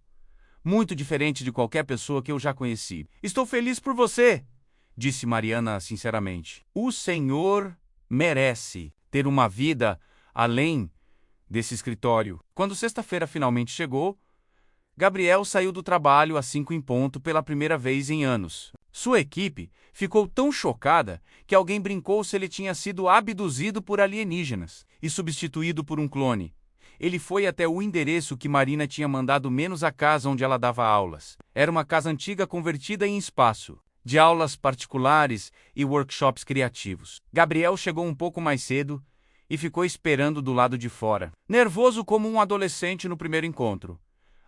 Muito diferente de qualquer pessoa que eu já conheci. Estou feliz por você, disse Mariana sinceramente. O senhor merece ter uma vida além desse escritório. Quando sexta-feira finalmente chegou, Gabriel saiu do trabalho às 5 em ponto pela primeira vez em anos. Sua equipe ficou tão chocada que alguém brincou se ele tinha sido abduzido por alienígenas e substituído por um clone. Ele foi até o endereço que Marina tinha mandado, menos a casa onde ela dava aulas. Era uma casa antiga convertida em espaço de aulas particulares e workshops criativos. Gabriel chegou um pouco mais cedo e ficou esperando do lado de fora, nervoso como um adolescente no primeiro encontro.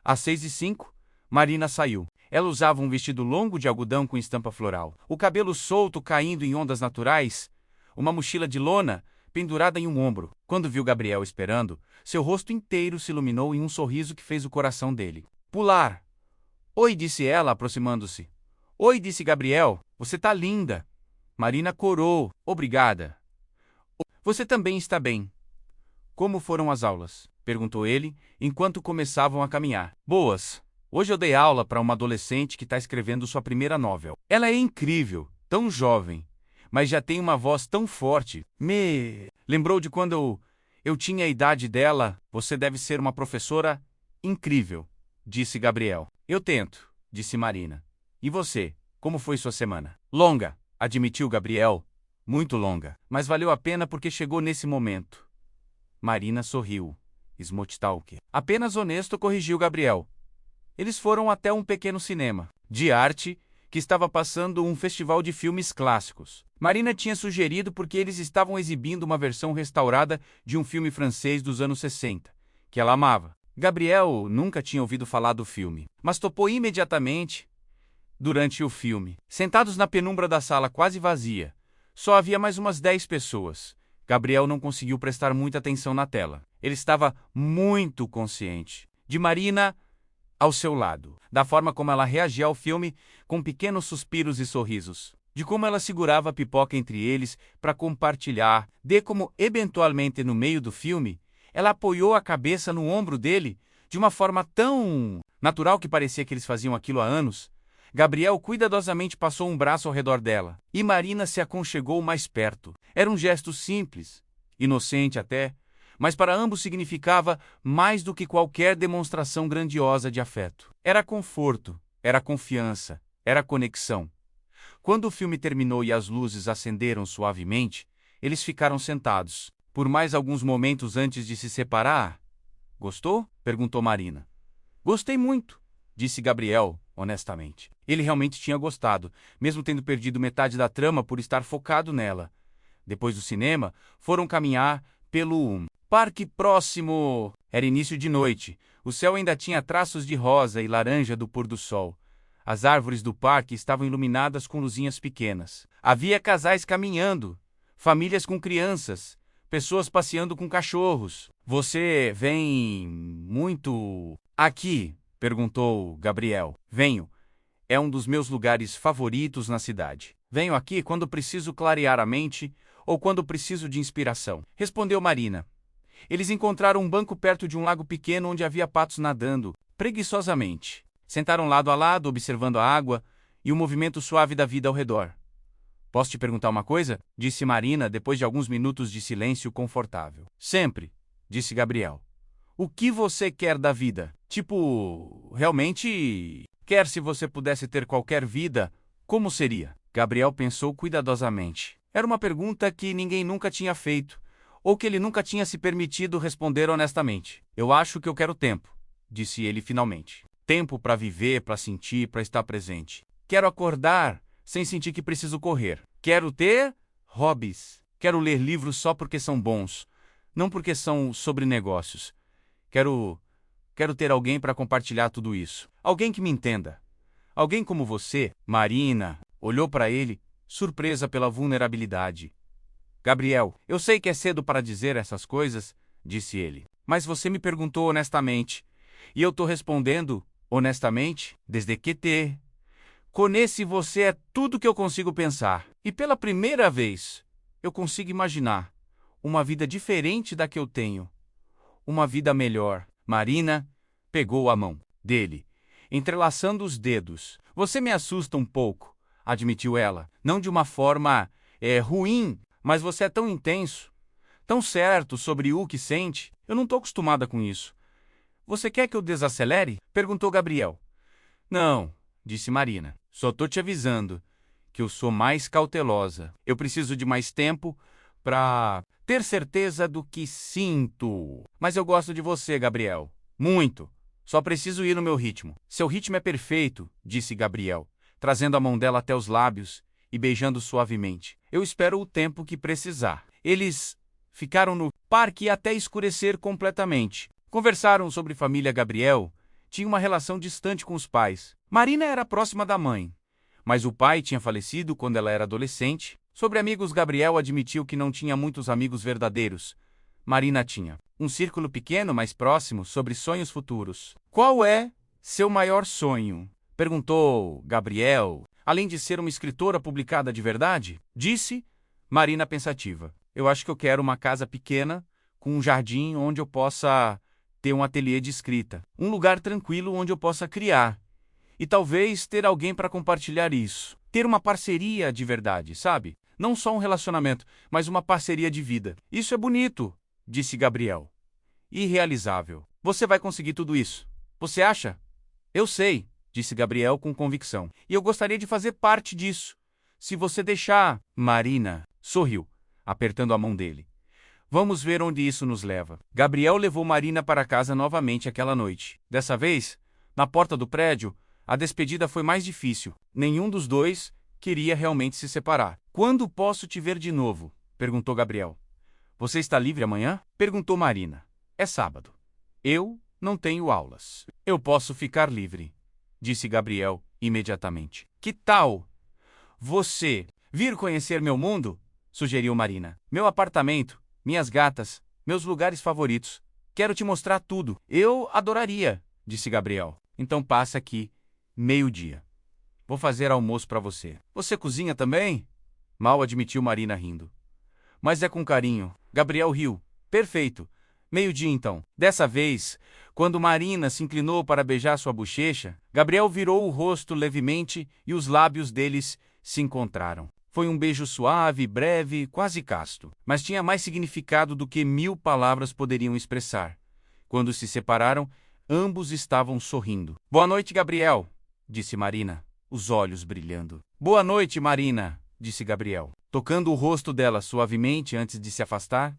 Às 6h05, Marina saiu. Ela usava um vestido longo de algodão com estampa floral, o cabelo solto caindo em ondas naturais, uma mochila de lona pendurada em um ombro. Quando viu Gabriel esperando, seu rosto inteiro se iluminou em um sorriso que fez o coração dele pular. Oi, disse ela, aproximando-se. Oi, disse Gabriel, você tá linda. Marina corou. Obrigada. Você também está bem. Como foram as aulas? Perguntou ele, enquanto começavam a caminhar. Boas. Hoje eu dei aula para uma adolescente que está escrevendo sua primeira novel. Ela é incrível, tão jovem, mas já tem uma voz tão forte. Me lembrou de quando eu tinha a idade dela. Você deve ser uma professora incrível, disse Gabriel. Eu tento. disse Marina. E você, como foi sua semana? Longa, admitiu Gabriel. Muito longa, mas valeu a pena porque chegou nesse momento. Marina sorriu. Smotstalker. Apenas honesto, corrigiu Gabriel. Eles foram até um pequeno cinema de arte que estava passando um festival de filmes clássicos. Marina tinha sugerido porque eles estavam exibindo uma versão restaurada de um filme francês dos anos 60, que ela amava. Gabriel nunca tinha ouvido falar do filme, mas topou imediatamente. Durante o filme, sentados na penumbra da sala quase vazia, só havia mais umas 10 pessoas. Gabriel não conseguiu prestar muita atenção na tela. Ele estava muito consciente de Marina ao seu lado, da forma como ela reagia ao filme, com pequenos suspiros e sorrisos, de como ela segurava a pipoca entre eles para compartilhar, de como, eventualmente no meio do filme, ela apoiou a cabeça no ombro dele de uma forma tão natural que parecia que eles faziam aquilo há anos. Gabriel cuidadosamente passou um braço ao redor dela, e Marina se aconchegou mais perto. Era um gesto simples, inocente até, mas para ambos significava mais do que qualquer demonstração grandiosa de afeto. Era conforto, era confiança, era conexão. Quando o filme terminou e as luzes acenderam suavemente, eles ficaram sentados, por mais alguns momentos antes de se separar. Gostou? Perguntou Marina. Gostei muito, disse Gabriel, honestamente. Ele realmente tinha gostado, mesmo tendo perdido metade da trama por estar focado nela. Depois do cinema, foram caminhar pelo parque próximo. Era início de noite. O céu ainda tinha traços de rosa e laranja do pôr do sol. As árvores do parque estavam iluminadas com luzinhas pequenas. Havia casais caminhando, famílias com crianças, pessoas passeando com cachorros. Você vem muito aqui? Perguntou Gabriel. Venho. É um dos meus lugares favoritos na cidade. Venho aqui quando preciso clarear a mente ou quando preciso de inspiração, respondeu Marina. Eles encontraram um banco perto de um lago pequeno onde havia patos nadando, preguiçosamente. Sentaram lado a lado, observando a água e o movimento suave da vida ao redor. Posso te perguntar uma coisa? Disse Marina depois de alguns minutos de silêncio confortável. Sempre, disse Gabriel. O que você quer da vida? Tipo, realmente quer se você pudesse ter qualquer vida, como seria? Gabriel pensou cuidadosamente. Era uma pergunta que ninguém nunca tinha feito, ou que ele nunca tinha se permitido responder honestamente. Eu acho que eu quero tempo, disse ele finalmente. Tempo para viver, para sentir, para estar presente. Quero acordar sem sentir que preciso correr. Quero ter hobbies. Quero ler livros só porque são bons, não porque são sobre negócios. Quero ter alguém para compartilhar tudo isso. Alguém que me entenda. Alguém como você, Marina, olhou para ele, surpresa pela vulnerabilidade. Gabriel, eu sei que é cedo para dizer essas coisas, disse ele. Mas você me perguntou honestamente. E eu tô respondendo honestamente, desde que te conheci você é tudo que eu consigo pensar. E pela primeira vez, eu consigo imaginar uma vida diferente da que eu tenho. Uma vida melhor. Marina pegou a mão dele, entrelaçando os dedos. Você me assusta um pouco, admitiu ela. Não de uma forma ruim, mas você é tão intenso, tão certo sobre o que sente. Eu não tô acostumada com isso. Você quer que eu desacelere? Perguntou Gabriel. Não, disse Marina. Só tô te avisando que eu sou mais cautelosa. Eu preciso de mais tempo para ter certeza do que sinto. Mas eu gosto de você, Gabriel. Muito. Só preciso ir no meu ritmo. Seu ritmo é perfeito, disse Gabriel, trazendo a mão dela até os lábios e beijando suavemente. Eu espero o tempo que precisar. Eles ficaram no parque até escurecer completamente. Conversaram sobre família. Gabriel tinha uma relação distante com os pais. Marina era próxima da mãe, mas o pai tinha falecido quando ela era adolescente. Sobre amigos, Gabriel admitiu que não tinha muitos amigos verdadeiros. Marina tinha um círculo pequeno, mais próximo, sobre sonhos futuros. Qual é seu maior sonho? Perguntou Gabriel. Além de ser uma escritora publicada de verdade? Disse Marina pensativa. Eu acho que eu quero uma casa pequena, com um jardim onde eu possa ter um ateliê de escrita. Um lugar tranquilo onde eu possa criar. E talvez ter alguém para compartilhar isso. Ter uma parceria de verdade, sabe? Não só um relacionamento, mas uma parceria de vida. Isso é bonito, disse Gabriel. Irrealizável. Você vai conseguir tudo isso. Você acha? Eu sei, disse Gabriel com convicção. E eu gostaria de fazer parte disso. Se você deixar... Marina sorriu, apertando a mão dele. Vamos ver onde isso nos leva. Gabriel levou Marina para casa novamente aquela noite. Dessa vez, na porta do prédio, a despedida foi mais difícil. Nenhum dos dois queria realmente se separar. Quando posso te ver de novo? Perguntou Gabriel. Você está livre amanhã? Perguntou Marina. É sábado. Eu não tenho aulas. Eu posso ficar livre, disse Gabriel imediatamente. Que tal você vir conhecer meu mundo? Sugeriu Marina. Meu apartamento, minhas gatas, meus lugares favoritos. Quero te mostrar tudo. Eu adoraria, disse Gabriel. Então passa aqui, 12:00. Vou fazer almoço para você. Você cozinha também? Mal admitiu Marina rindo. Mas é com carinho. Gabriel riu. Perfeito. 12:00 então. Dessa vez, quando Marina se inclinou para beijar sua bochecha, Gabriel virou o rosto levemente e os lábios deles se encontraram. Foi um beijo suave, breve, quase casto, mas tinha mais significado do que 1000 palavras poderiam expressar. Quando se separaram, ambos estavam sorrindo. Boa noite, Gabriel, disse Marina, os olhos brilhando. Boa noite, Marina, disse Gabriel, tocando o rosto dela suavemente antes de se afastar.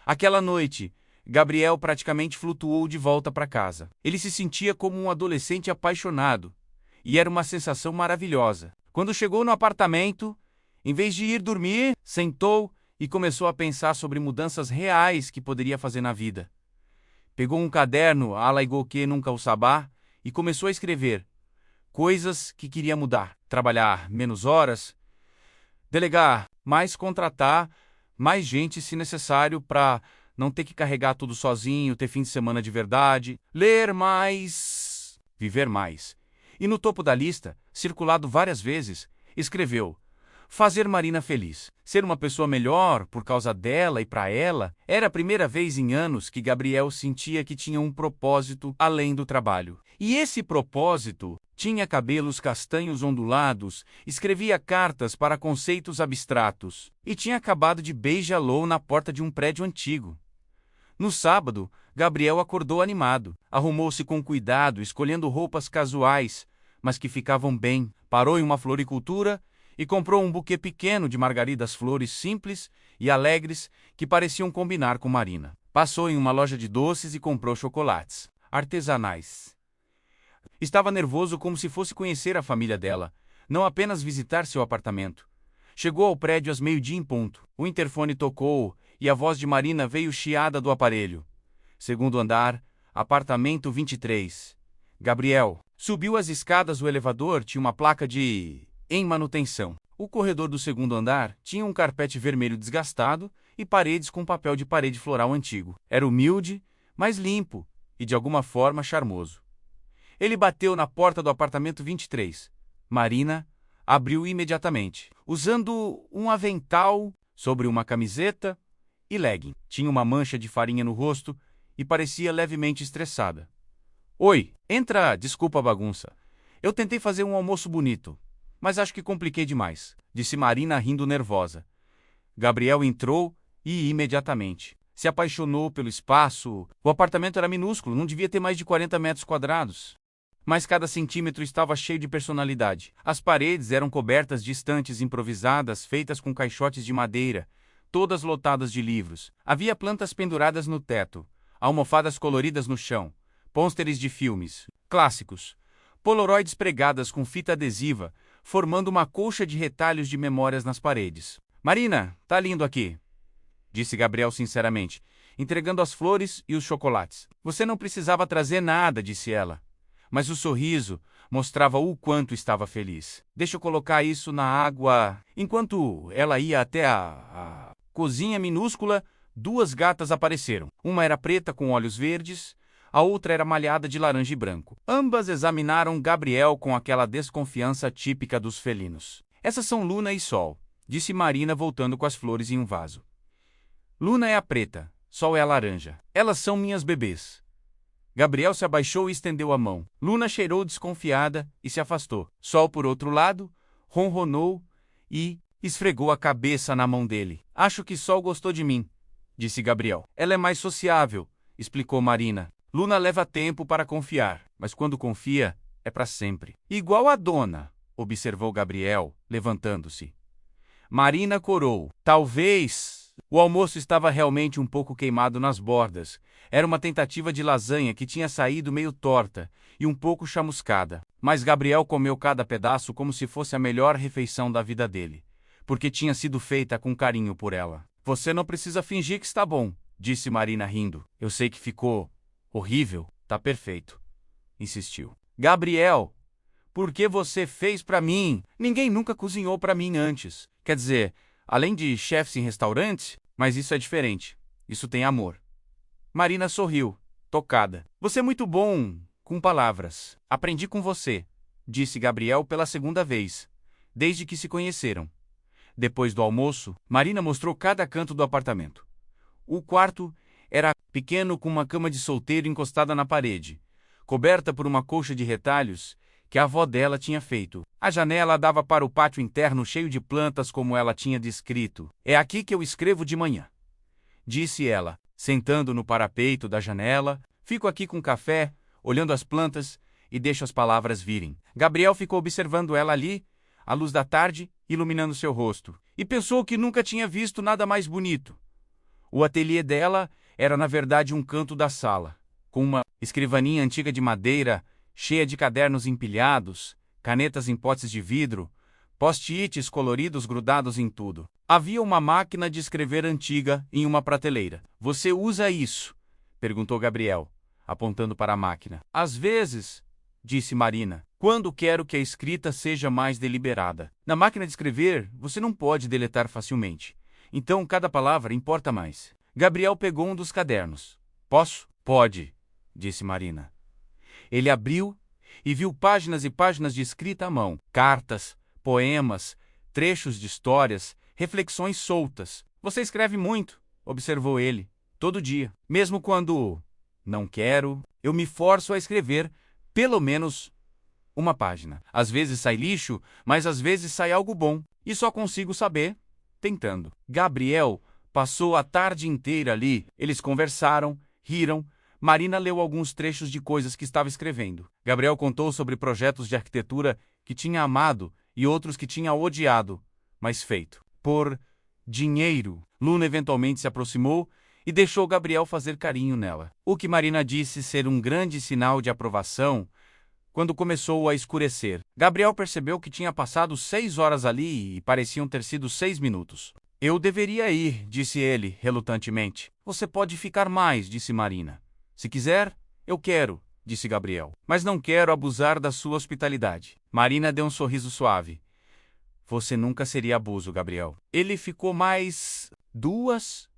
Aquela noite, Gabriel praticamente flutuou de volta para casa. Ele se sentia como um adolescente apaixonado, e era uma sensação maravilhosa. Quando chegou no apartamento, em vez de ir dormir, sentou e começou a pensar sobre mudanças reais que poderia fazer na vida. Pegou um caderno à la Igoke Nunca o Sabá e começou a escrever coisas que queria mudar. Trabalhar menos horas, delegar mais, contratar mais gente se necessário para não ter que carregar tudo sozinho, ter fim de semana de verdade, ler mais, viver mais. E no topo da lista, circulado várias vezes, escreveu: fazer Marina feliz. Ser uma pessoa melhor por causa dela e para ela. Era a primeira vez em anos que Gabriel sentia que tinha um propósito além do trabalho. E esse propósito tinha cabelos castanhos ondulados, escrevia cartas para conceitos abstratos e tinha acabado de beijar-lo na porta de um prédio antigo. No sábado, Gabriel acordou animado. Arrumou-se com cuidado, escolhendo roupas casuais, mas que ficavam bem. Parou em uma floricultura e comprou um buquê pequeno de margaridas, flores simples e alegres que pareciam combinar com Marina. Passou em uma loja de doces e comprou chocolates artesanais. Estava nervoso como se fosse conhecer a família dela, não apenas visitar seu apartamento. Chegou ao prédio às 12:00 em ponto. O interfone tocou e a voz de Marina veio chiada do aparelho. Segundo andar, apartamento 23. Gabriel subiu as escadas do elevador, tinha uma placa de em manutenção. O corredor do segundo andar tinha um carpete vermelho desgastado e paredes com papel de parede floral antigo. Era humilde, mas limpo e de alguma forma charmoso. Ele bateu na porta do apartamento 23. Marina abriu imediatamente, usando um avental sobre uma camiseta e legging. Tinha uma mancha de farinha no rosto e parecia levemente estressada. Oi, entra, desculpa a bagunça. Eu tentei fazer um almoço bonito, mas acho que compliquei demais, disse Marina rindo nervosa. Gabriel entrou e imediatamente se apaixonou pelo espaço. O apartamento era minúsculo, não devia ter mais de 40 metros quadrados. Mas cada centímetro estava cheio de personalidade. As paredes eram cobertas de estantes improvisadas feitas com caixotes de madeira, todas lotadas de livros. Havia plantas penduradas no teto, almofadas coloridas no chão, pôsteres de filmes clássicos, polaroids pregadas com fita adesiva, formando uma colcha de retalhos de memórias nas paredes. Marina, tá lindo aqui, disse Gabriel sinceramente, entregando as flores e os chocolates. Você não precisava trazer nada, disse ela. Mas o sorriso mostrava o quanto estava feliz. Deixa eu colocar isso na água. Enquanto ela ia até a cozinha minúscula, 2 gatas apareceram. Uma era preta com olhos verdes, a outra era malhada de laranja e branco. Ambas examinaram Gabriel com aquela desconfiança típica dos felinos. Essas são Luna e Sol, disse Marina voltando com as flores em um vaso. Luna é a preta, Sol é a laranja. Elas são minhas bebês. Gabriel se abaixou e estendeu a mão. Luna cheirou desconfiada e se afastou. Sol, por outro lado, ronronou e esfregou a cabeça na mão dele. Acho que Sol gostou de mim, disse Gabriel. Ela é mais sociável, explicou Marina. Luna leva tempo para confiar, mas quando confia, é para sempre. Igual a dona, observou Gabriel, levantando-se. Marina corou. Talvez. O almoço estava realmente um pouco queimado nas bordas. Era uma tentativa de lasanha que tinha saído meio torta e um pouco chamuscada. Mas Gabriel comeu cada pedaço como se fosse a melhor refeição da vida dele, porque tinha sido feita com carinho por ela. Você não precisa fingir que está bom, disse Marina rindo. Eu sei que ficou horrível. Tá perfeito, insistiu. Gabriel, por que você fez para mim? Ninguém nunca cozinhou para mim antes. Quer dizer, além de chefes em restaurantes, mas isso é diferente. Isso tem amor. Marina sorriu, tocada. Você é muito bom com palavras. Aprendi com você, disse Gabriel pela segunda vez, desde que se conheceram. Depois do almoço, Marina mostrou cada canto do apartamento. O quarto era pequeno, com uma cama de solteiro encostada na parede, coberta por uma colcha de retalhos que a avó dela tinha feito. A janela dava para o pátio interno cheio de plantas como ela tinha descrito. É aqui que eu escrevo de manhã, disse ela, sentando no parapeito da janela. Fico aqui com café, olhando as plantas e deixo as palavras virem. Gabriel ficou observando ela ali, à luz da tarde, iluminando seu rosto, e pensou que nunca tinha visto nada mais bonito. O ateliê dela era, na verdade, um canto da sala, com uma escrivaninha antiga de madeira, cheia de cadernos empilhados, canetas em potes de vidro, post-its coloridos grudados em tudo. Havia uma máquina de escrever antiga em uma prateleira. Você usa isso? Perguntou Gabriel, apontando para a máquina. Às vezes, disse Marina, quando quero que a escrita seja mais deliberada. Na máquina de escrever, você não pode deletar facilmente. Então, cada palavra importa mais. Gabriel pegou um dos cadernos. Posso? Pode, disse Marina. Ele abriu e viu páginas e páginas de escrita à mão. Cartas, poemas, trechos de histórias, reflexões soltas. Você escreve muito, observou ele, todo dia. Mesmo quando não quero, eu me forço a escrever pelo menos uma página. Às vezes sai lixo, mas às vezes sai algo bom. E só consigo saber tentando. Gabriel passou a tarde inteira ali. Eles conversaram, riram. Marina leu alguns trechos de coisas que estava escrevendo. Gabriel contou sobre projetos de arquitetura que tinha amado e outros que tinha odiado, mas feito por dinheiro. Luna eventualmente se aproximou e deixou Gabriel fazer carinho nela. O que Marina disse ser um grande sinal de aprovação. Quando começou a escurecer, Gabriel percebeu que tinha passado 6 horas ali e pareciam ter sido 6 minutos. Eu deveria ir, disse ele, relutantemente. Você pode ficar mais, disse Marina. Se quiser, eu quero, disse Gabriel. Mas não quero abusar da sua hospitalidade. Marina deu um sorriso suave. Você nunca seria abuso, Gabriel. Ele ficou mais 2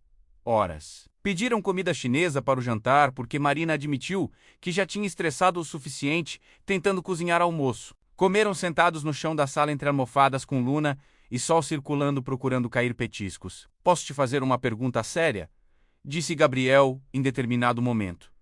horas. Pediram comida chinesa para o jantar porque Marina admitiu que já tinha estressado o suficiente tentando cozinhar almoço. Comeram sentados no chão da sala entre almofadas com Luna e sol circulando procurando cair petiscos. Posso te fazer uma pergunta séria? Disse Gabriel em determinado momento.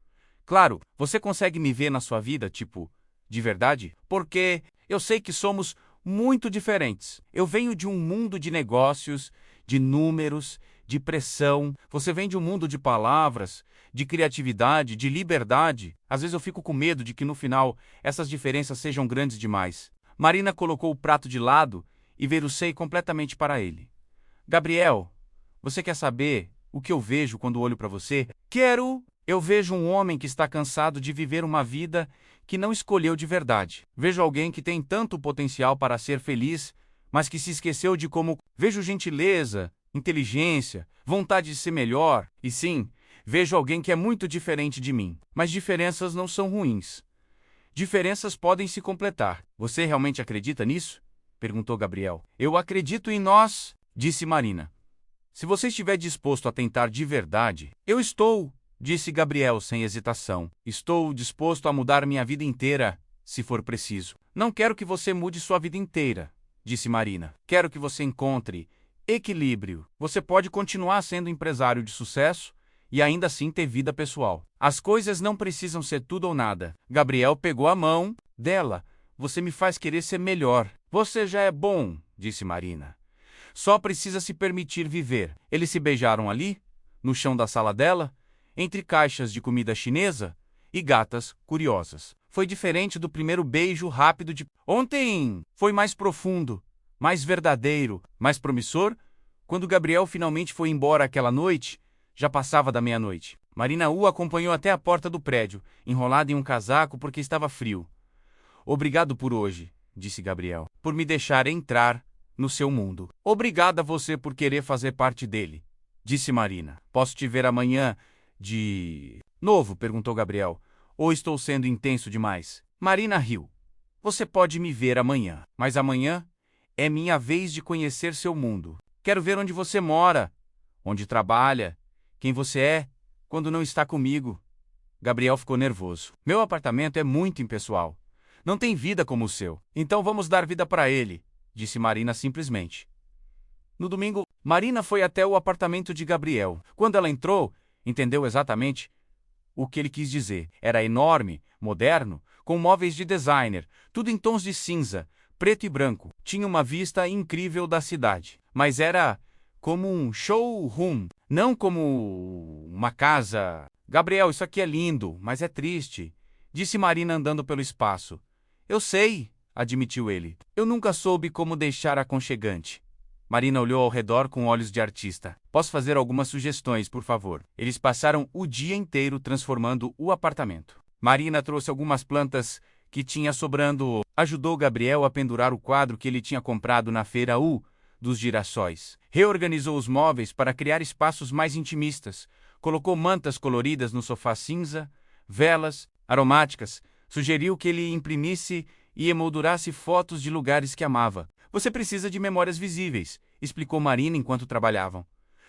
Claro, você consegue me ver na sua vida, tipo, de verdade? Porque eu sei que somos muito diferentes. Eu venho de um mundo de negócios, de números, de pressão. Você vem de um mundo de palavras, de criatividade, de liberdade. Às vezes eu fico com medo de que no final essas diferenças sejam grandes demais. Marina colocou o prato de lado e virucei completamente para ele. Gabriel, você quer saber o que eu vejo quando olho para você? Quero! Eu vejo um homem que está cansado de viver uma vida que não escolheu de verdade. Vejo alguém que tem tanto potencial para ser feliz, mas que se esqueceu de como. Vejo gentileza, inteligência, vontade de ser melhor. E sim, vejo alguém que é muito diferente de mim. Mas diferenças não são ruins. Diferenças podem se completar. Você realmente acredita nisso? Perguntou Gabriel. Eu acredito em nós, disse Marina. Se você estiver disposto a tentar de verdade, eu estou, disse Gabriel sem hesitação. Estou disposto a mudar minha vida inteira, se for preciso. Não quero que você mude sua vida inteira, disse Marina. Quero que você encontre equilíbrio. Você pode continuar sendo empresário de sucesso e ainda assim ter vida pessoal. As coisas não precisam ser tudo ou nada. Gabriel pegou a mão dela. Você me faz querer ser melhor. Você já é bom, disse Marina. Só precisa se permitir viver. Eles se beijaram ali, no chão da sala dela, entre caixas de comida chinesa e gatas curiosas. foi diferente do primeiro beijo rápido de ontem. Foi mais profundo, mais verdadeiro, mais promissor. Quando Gabriel finalmente foi embora aquela noite, já passava da meia-noite. Marina o acompanhou até a porta do prédio, enrolada em um casaco porque estava frio. Obrigado por hoje, disse Gabriel, por me deixar entrar no seu mundo. Obrigada a você por querer fazer parte dele, disse Marina. Posso te ver amanhã de novo? Perguntou Gabriel. Ou estou sendo intenso demais? Marina riu. Você pode me ver amanhã, mas amanhã é minha vez de conhecer seu mundo. Quero ver onde você mora, onde trabalha, quem você é quando não está comigo. Gabriel ficou nervoso. Meu apartamento é muito impessoal. Não tem vida como o seu. Então vamos dar vida para ele, disse Marina simplesmente. No domingo, Marina foi até o apartamento de Gabriel. Quando ela entrou, entendeu exatamente o que ele quis dizer. Era enorme, moderno, com móveis de designer, tudo em tons de cinza, preto e branco. Tinha uma vista incrível da cidade. Mas era como um showroom, não como uma casa. Gabriel, isso aqui é lindo, mas é triste, disse Marina andando pelo espaço. Eu sei, admitiu ele. Eu nunca soube como deixar aconchegante. Marina olhou ao redor com olhos de artista. Posso fazer algumas sugestões, por favor? Eles passaram o dia inteiro transformando o apartamento. Marina trouxe algumas plantas que tinha sobrando. Ajudou Gabriel a pendurar o quadro que ele tinha comprado na feira dos girassóis. Reorganizou os móveis para criar espaços mais intimistas. Colocou mantas coloridas no sofá cinza, velas aromáticas. Sugeriu que ele imprimisse e emoldurasse fotos de lugares que amava. Você precisa de memórias visíveis, explicou Marina enquanto trabalhavam.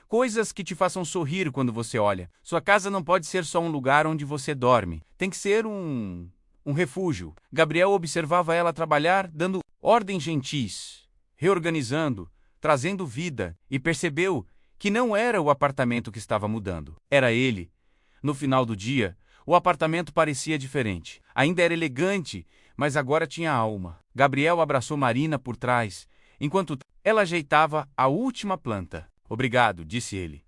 Coisas que te façam sorrir quando você olha. Sua casa não pode ser só um lugar onde você dorme. Tem que ser um refúgio. Gabriel observava ela trabalhar, dando ordens gentis, reorganizando, trazendo vida, e percebeu que não era o apartamento que estava mudando. Era ele. No final do dia, o apartamento parecia diferente. Ainda era elegante, mas agora tinha alma. Gabriel abraçou Marina por trás, enquanto ela ajeitava a última planta. Obrigado, disse ele.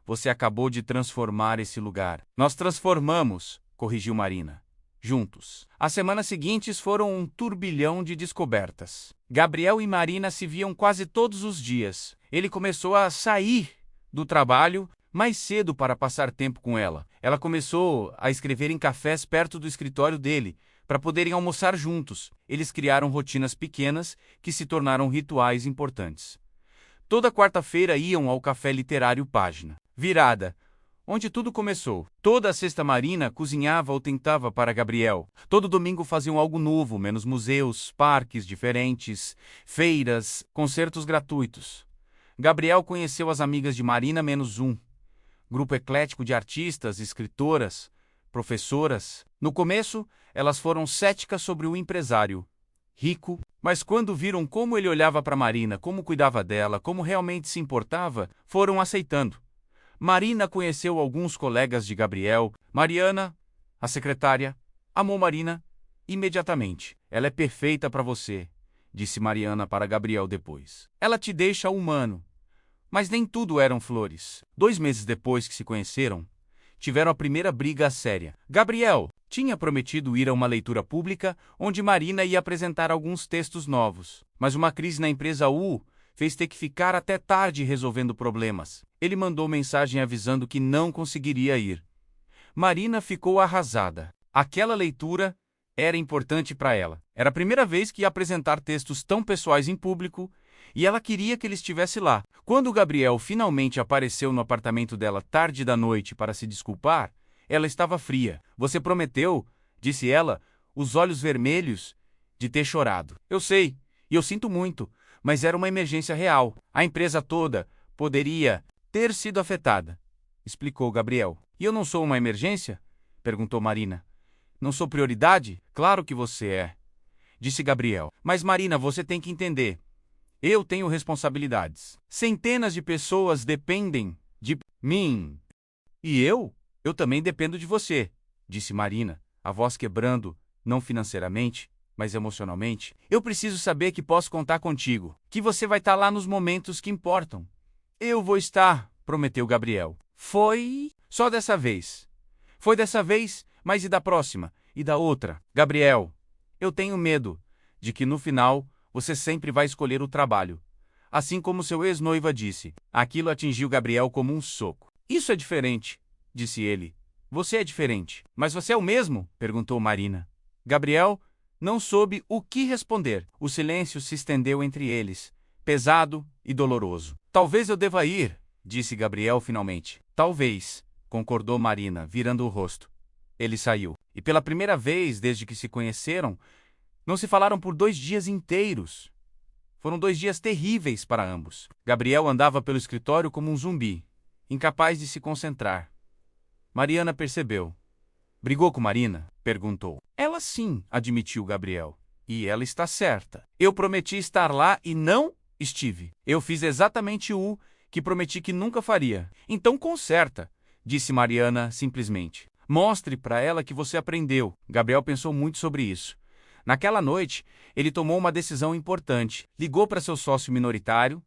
Você acabou de transformar esse lugar. Nós transformamos, corrigiu Marina. Juntos. As semanas seguintes foram um turbilhão de descobertas. Gabriel e Marina se viam quase todos os dias. Ele começou a sair do trabalho mais cedo para passar tempo com ela. Ela começou a escrever em cafés perto do escritório dele, para poderem almoçar juntos. Eles criaram rotinas pequenas que se tornaram rituais importantes. Toda quarta-feira iam ao café literário Página Virada, onde tudo começou. Toda sexta Marina cozinhava ou tentava para Gabriel. Todo domingo faziam algo novo, menos museus, parques diferentes, feiras, concertos gratuitos. Gabriel conheceu as amigas de Marina menos um. Grupo eclético de artistas, escritoras, professoras. No começo, elas foram céticas sobre o empresário rico, mas quando viram como ele olhava para Marina, como cuidava dela, como realmente se importava, foram aceitando. Marina conheceu alguns colegas de Gabriel. Mariana, a secretária, amou Marina imediatamente. Ela é perfeita para você, disse Mariana para Gabriel depois. Ela te deixa humano. Mas nem tudo eram flores. 2 meses depois que se conheceram, tiveram a primeira briga séria. Gabriel tinha prometido ir a uma leitura pública onde Marina ia apresentar alguns textos novos. Mas uma crise na empresa fez ter que ficar até tarde resolvendo problemas. Ele mandou mensagem avisando que não conseguiria ir. Marina ficou arrasada. Aquela leitura era importante para ela. Era a primeira vez que ia apresentar textos tão pessoais em público e ela queria que ele estivesse lá. Quando Gabriel finalmente apareceu no apartamento dela tarde da noite para se desculpar, ela estava fria. Você prometeu, disse ela, os olhos vermelhos, de ter chorado. Eu sei, e eu sinto muito, mas era uma emergência real. A empresa toda poderia ter sido afetada, explicou Gabriel. E eu não sou uma emergência? Perguntou Marina. Não sou prioridade? Claro que você é, disse Gabriel. Mas Marina, você tem que entender. Eu tenho responsabilidades. Centenas de pessoas dependem de mim. E eu também dependo de você, disse Marina, a voz quebrando, não financeiramente, mas emocionalmente. Eu preciso saber que posso contar contigo, que você vai estar lá nos momentos que importam. Eu vou estar, prometeu Gabriel. Foi só dessa vez. Foi dessa vez, mas e da próxima? e da outra. Gabriel, eu tenho medo de que no final você sempre vai escolher o trabalho. Assim como seu ex-noiva disse. Aquilo atingiu Gabriel como um soco. Isso é diferente, disse ele. Você é diferente. Mas você é o mesmo? Perguntou Marina. Gabriel não soube o que responder. O silêncio se estendeu entre eles, pesado e doloroso. Talvez eu deva ir, disse Gabriel finalmente. Talvez, concordou Marina, virando o rosto. Ele saiu. E pela primeira vez desde que se conheceram, não se falaram por 2 dias inteiros. Foram 2 dias terríveis para ambos. Gabriel andava pelo escritório como um zumbi, incapaz de se concentrar. Mariana percebeu. Brigou com Marina? Perguntou. Ela sim, admitiu Gabriel. E ela está certa. Eu prometi estar lá e não estive. Eu fiz exatamente o que prometi que nunca faria. Então conserta, disse Mariana simplesmente. Mostre para ela que você aprendeu. Gabriel pensou muito sobre isso. Naquela noite, ele tomou uma decisão importante. Ligou para seu sócio minoritário,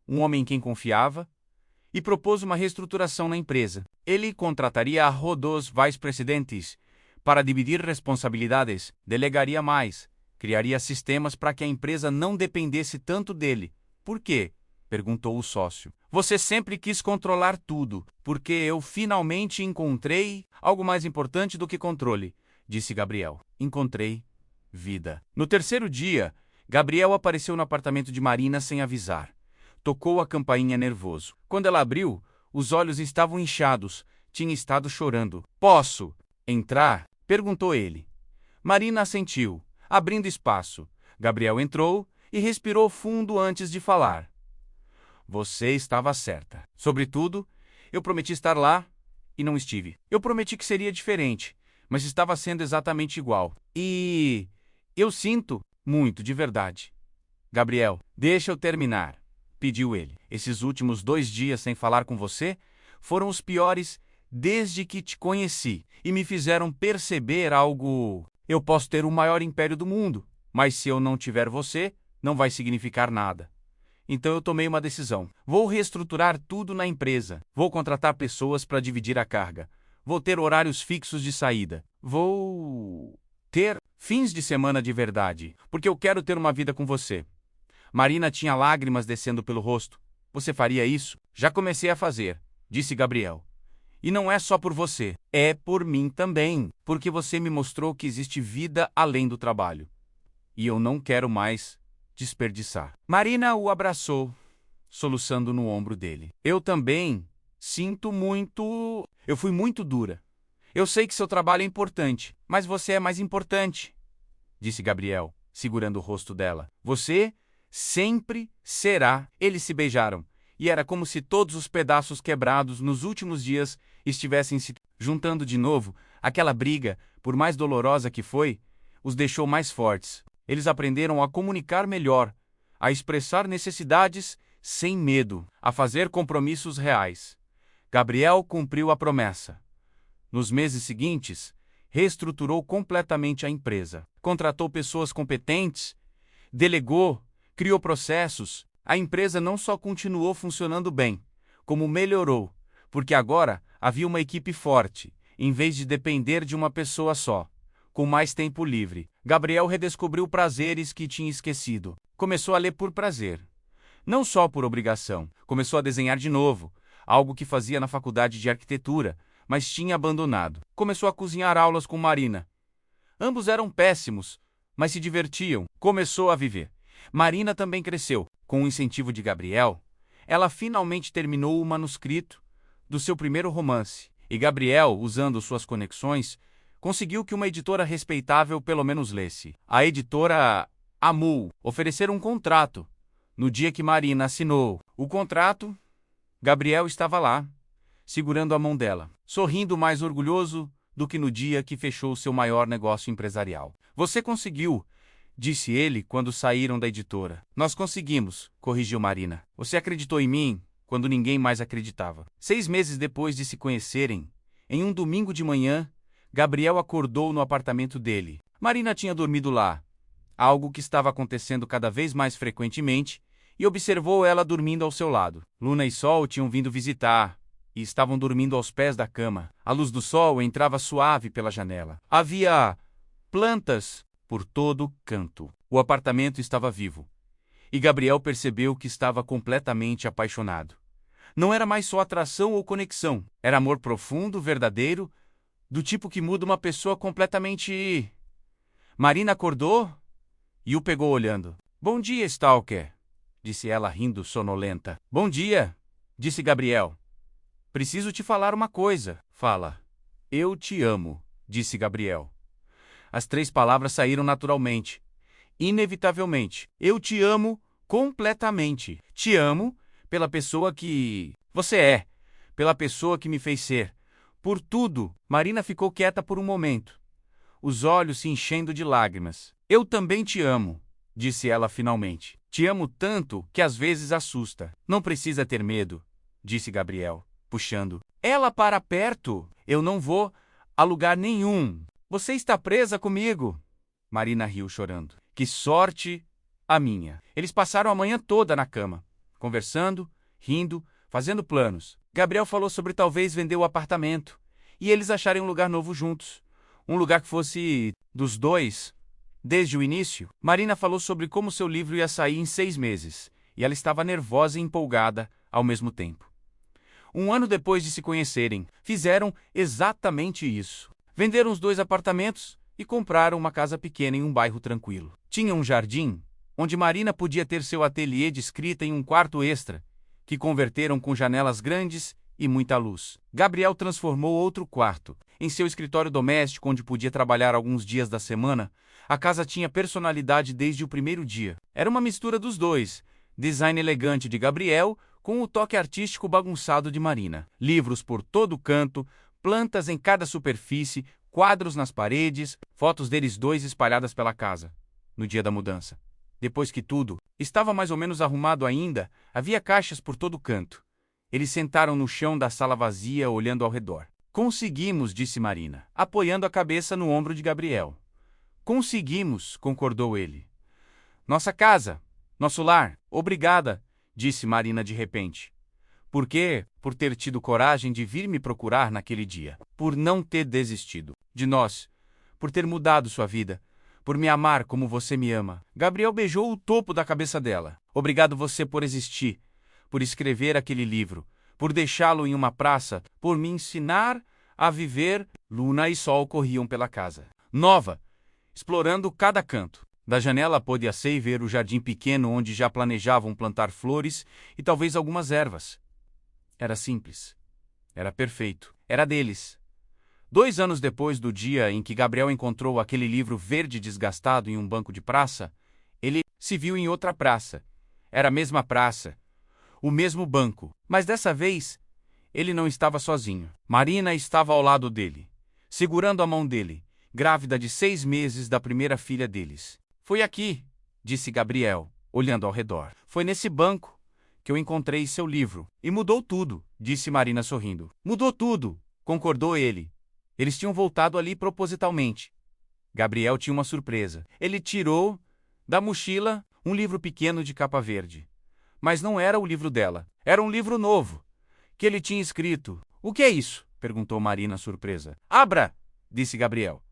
um homem em quem confiava, e propôs uma reestruturação na empresa. Ele contrataria a dos vice-presidentes para dividir responsabilidades, delegaria mais, criaria sistemas para que a empresa não dependesse tanto dele. Por quê? Perguntou o sócio. Você sempre quis controlar tudo, porque eu finalmente encontrei algo mais importante do que controle, disse Gabriel. Encontrei vida. No terceiro dia, Gabriel apareceu no apartamento de Marina sem avisar. Tocou a campainha nervoso. Quando ela abriu, os olhos estavam inchados. Tinha estado chorando. Posso entrar? Perguntou ele. Marina assentiu, abrindo espaço. Gabriel entrou e respirou fundo antes de falar. Você estava certa. Sobretudo, eu prometi estar lá e não estive. Eu prometi que seria diferente, mas estava sendo exatamente igual. E eu sinto muito, de verdade. Gabriel, deixa eu terminar, pediu ele. Esses últimos 2 dias sem falar com você foram os piores desde que te conheci e me fizeram perceber algo. Eu posso ter o maior império do mundo, mas se eu não tiver você, não vai significar nada. Então eu tomei uma decisão. Vou reestruturar tudo na empresa. Vou contratar pessoas para dividir a carga. Vou ter horários fixos de saída. Vou ter fins de semana de verdade, porque eu quero ter uma vida com você. Marina tinha lágrimas descendo pelo rosto. Você faria isso? Já comecei a fazer, disse Gabriel. E não é só por você, é por mim também, porque você me mostrou que existe vida além do trabalho. E eu não quero mais desperdiçar. Marina o abraçou, soluçando no ombro dele. Eu também sinto muito. Eu fui muito dura. Eu sei que seu trabalho é importante, mas você é mais importante, disse Gabriel, segurando o rosto dela. Você sempre será. Eles se beijaram, e era como se todos os pedaços quebrados nos últimos dias estivessem se juntando de novo. Aquela briga, por mais dolorosa que foi, os deixou mais fortes. Eles aprenderam a comunicar melhor, a expressar necessidades sem medo, a fazer compromissos reais. Gabriel cumpriu a promessa. Nos meses seguintes, reestruturou completamente a empresa. Contratou pessoas competentes, delegou, criou processos. A empresa não só continuou funcionando bem, como melhorou, porque agora havia uma equipe forte, em vez de depender de uma pessoa só. Com mais tempo livre, Gabriel redescobriu prazeres que tinha esquecido. Começou a ler por prazer. Não só por obrigação. Começou a desenhar de novo, algo que fazia na faculdade de arquitetura, mas tinha abandonado. Começou a cozinhar aulas com Marina. Ambos eram péssimos, mas se divertiam. Começou a viver. Marina também cresceu. Com o incentivo de Gabriel, ela finalmente terminou o manuscrito do seu primeiro romance. E Gabriel, usando suas conexões, conseguiu que uma editora respeitável pelo menos lesse. A editora amou oferecer um contrato. No dia que Marina assinou o contrato, Gabriel estava lá, segurando a mão dela, sorrindo mais orgulhoso do que no dia que fechou seu maior negócio empresarial. Você conseguiu, disse ele quando saíram da editora. Nós conseguimos, corrigiu Marina. Você acreditou em mim quando ninguém mais acreditava. 6 meses depois de se conhecerem, em um domingo de manhã, Gabriel acordou no apartamento dele. Marina tinha dormido lá, algo que estava acontecendo cada vez mais frequentemente, e observou ela dormindo ao seu lado. Luna e Sol tinham vindo visitar, e estavam dormindo aos pés da cama. A luz do sol entrava suave pela janela. Havia plantas por todo canto. O apartamento estava vivo, e Gabriel percebeu que estava completamente apaixonado. Não era mais só atração ou conexão, era amor profundo, verdadeiro, do tipo que muda uma pessoa completamente... Marina acordou e o pegou olhando. "Bom dia, Stalker", disse ela rindo sonolenta. "Bom dia", disse Gabriel. "Preciso te falar uma coisa." "Fala." "Eu te amo", disse Gabriel. As 3 palavras saíram naturalmente, inevitavelmente. "Eu te amo completamente. Te amo pela pessoa que você é, pela pessoa que me fez ser, por tudo." Marina ficou quieta por um momento, os olhos se enchendo de lágrimas. "Eu também te amo", disse ela finalmente. "Te amo tanto que às vezes assusta." "Não precisa ter medo", disse Gabriel, puxando ela para perto. "Eu não vou a lugar nenhum. Você está presa comigo." Marina riu chorando. "Que sorte a minha." Eles passaram a manhã toda na cama, conversando, rindo, fazendo planos. Gabriel falou sobre talvez vender o apartamento e eles acharem um lugar novo juntos. Um lugar que fosse dos dois, desde o início. Marina falou sobre como seu livro ia sair em 6 meses, e ela estava nervosa e empolgada ao mesmo tempo. Um ano depois de se conhecerem, fizeram exatamente isso. Venderam os 2 apartamentos e compraram uma casa pequena em um bairro tranquilo. Tinha um jardim, onde Marina podia ter seu ateliê de escrita em um quarto extra, que converteram com janelas grandes e muita luz. Gabriel transformou outro quarto em seu escritório doméstico, onde podia trabalhar alguns dias da semana. A casa tinha personalidade desde o primeiro dia. Era uma mistura dos dois, design elegante de Gabriel com o toque artístico bagunçado de Marina. Livros por todo canto, plantas em cada superfície, quadros nas paredes, fotos deles dois espalhadas pela casa, no dia da mudança. Depois que tudo estava mais ou menos arrumado ainda, havia caixas por todo canto. Eles sentaram no chão da sala vazia, olhando ao redor. "Conseguimos", disse Marina, apoiando a cabeça no ombro de Gabriel. "Conseguimos", concordou ele. "Nossa casa, nosso lar. Obrigada", disse Marina de repente. "Por quê? Por ter tido coragem de vir me procurar naquele dia. Por não ter desistido de nós. Por ter mudado sua vida. Por me amar como você me ama." Gabriel beijou o topo da cabeça dela. "Obrigado você por existir, por escrever aquele livro, por deixá-lo em uma praça, por me ensinar a viver." Luna e sol corriam pela casa, nova, explorando cada canto. Da janela pôde Acei ver o jardim pequeno onde já planejavam plantar flores e talvez algumas ervas. Era simples. Era perfeito. Era deles. 2 anos depois do dia em que Gabriel encontrou aquele livro verde desgastado em um banco de praça, ele se viu em outra praça. Era a mesma praça, o mesmo banco, mas dessa vez ele não estava sozinho. Marina estava ao lado dele, segurando a mão dele, grávida de 6 meses da primeira filha deles. "Foi aqui", disse Gabriel, olhando ao redor. "Foi nesse banco que eu encontrei seu livro. E mudou tudo", disse Marina sorrindo. "Mudou tudo", concordou ele. Eles tinham voltado ali propositalmente. Gabriel tinha uma surpresa. Ele tirou da mochila um livro pequeno de capa verde. Mas não era o livro dela. Era um livro novo, que ele tinha escrito. "O que é isso?", perguntou Marina, surpresa. "Abra", disse Gabriel.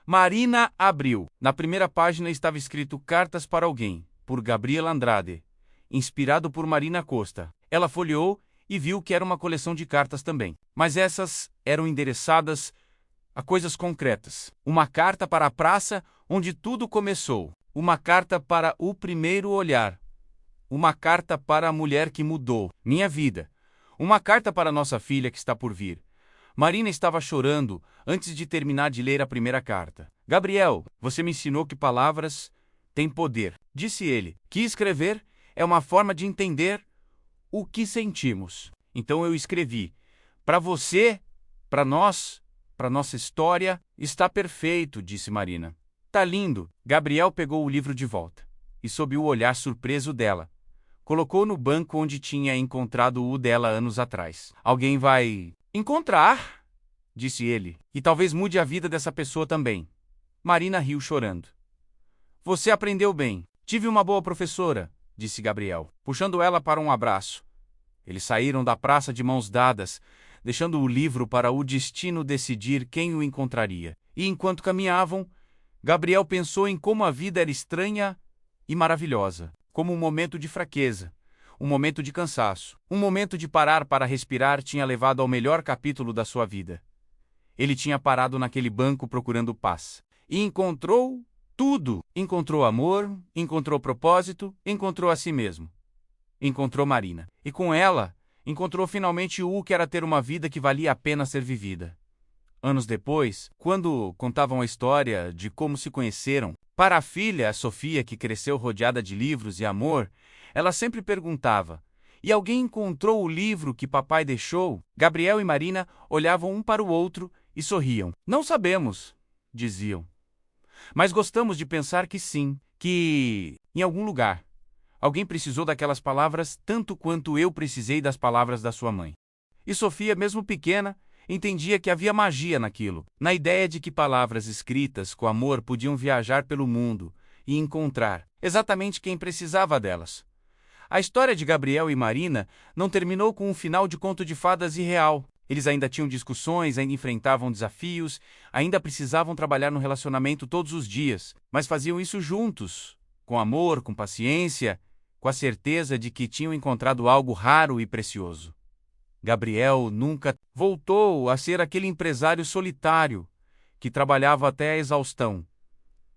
Marina abriu. Na primeira página estava escrito "Cartas para alguém", por Gabriela Andrade, inspirado por Marina Costa. Ela folheou e viu que era uma coleção de cartas também. Mas essas eram endereçadas a coisas concretas. Uma carta para a praça onde tudo começou. Uma carta para o primeiro olhar. Uma carta para a mulher que mudou minha vida. Uma carta para nossa filha que está por vir. Marina estava chorando antes de terminar de ler a primeira carta. "Gabriel, você me ensinou que palavras têm poder", disse ele. "Que escrever é uma forma de entender o que sentimos. Então eu escrevi. Para você, para nós, para nossa história." "Está perfeito", disse Marina. "Tá lindo." Gabriel pegou o livro de volta e, sob o olhar surpreso dela, colocou no banco onde tinha encontrado o dela anos atrás. "Alguém vai encontrar", disse ele, "e talvez mude a vida dessa pessoa também." Marina riu chorando. "Você aprendeu bem. Tive uma boa professora", disse Gabriel, puxando ela para um abraço. Eles saíram da praça de mãos dadas, deixando o livro para o destino decidir quem o encontraria. E enquanto caminhavam, Gabriel pensou em como a vida era estranha e maravilhosa, como um momento de fraqueza, um momento de cansaço, um momento de parar para respirar tinha levado ao melhor capítulo da sua vida. Ele tinha parado naquele banco procurando paz. E encontrou tudo. Encontrou amor, encontrou propósito, encontrou a si mesmo. Encontrou Marina. E com ela, encontrou finalmente o que era ter uma vida que valia a pena ser vivida. Anos depois, quando contavam a história de como se conheceram, para a filha, a Sofia, que cresceu rodeada de livros e amor, ela sempre perguntava: "E alguém encontrou o livro que papai deixou?" Gabriel e Marina olhavam um para o outro e sorriam. "Não sabemos", diziam. "Mas gostamos de pensar que sim, que, em algum lugar, alguém precisou daquelas palavras tanto quanto eu precisei das palavras da sua mãe." E Sofia, mesmo pequena, entendia que havia magia naquilo, na ideia de que palavras escritas com amor podiam viajar pelo mundo e encontrar exatamente quem precisava delas. A história de Gabriel e Marina não terminou com um final de conto de fadas irreal. Eles ainda tinham discussões, ainda enfrentavam desafios, ainda precisavam trabalhar no relacionamento todos os dias, mas faziam isso juntos, com amor, com paciência, com a certeza de que tinham encontrado algo raro e precioso. Gabriel nunca voltou a ser aquele empresário solitário que trabalhava até a exaustão.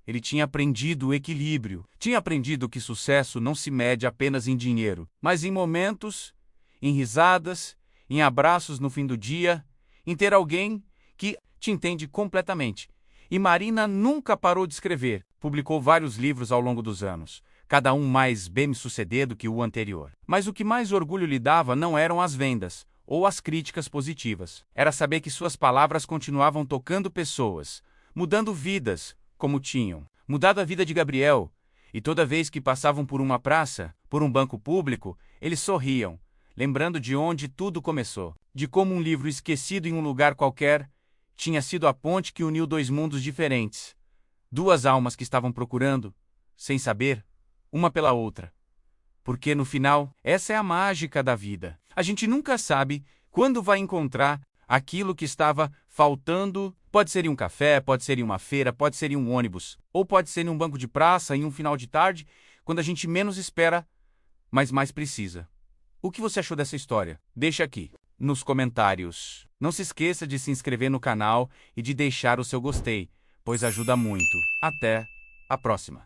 Ele tinha aprendido o equilíbrio, tinha aprendido que sucesso não se mede apenas em dinheiro, mas em momentos, em risadas, em abraços no fim do dia, em ter alguém que te entende completamente. E Marina nunca parou de escrever, publicou vários livros ao longo dos anos, cada um mais bem-sucedido que o anterior. Mas o que mais orgulho lhe dava não eram as vendas ou as críticas positivas. Era saber que suas palavras continuavam tocando pessoas, mudando vidas, como tinham mudado a vida de Gabriel, e toda vez que passavam por uma praça, por um banco público, eles sorriam, lembrando de onde tudo começou, de como um livro esquecido em um lugar qualquer tinha sido a ponte que uniu dois mundos diferentes, duas almas que estavam procurando, sem saber, uma pela outra. Porque no final, essa é a mágica da vida. A gente nunca sabe quando vai encontrar aquilo que estava faltando. Pode ser em um café, pode ser em uma feira, pode ser em um ônibus, ou pode ser em um banco de praça, em um final de tarde, quando a gente menos espera, mas mais precisa. O que você achou dessa história? Deixa aqui nos comentários. Não se esqueça de se inscrever no canal e de deixar o seu gostei, pois ajuda muito. Até a próxima!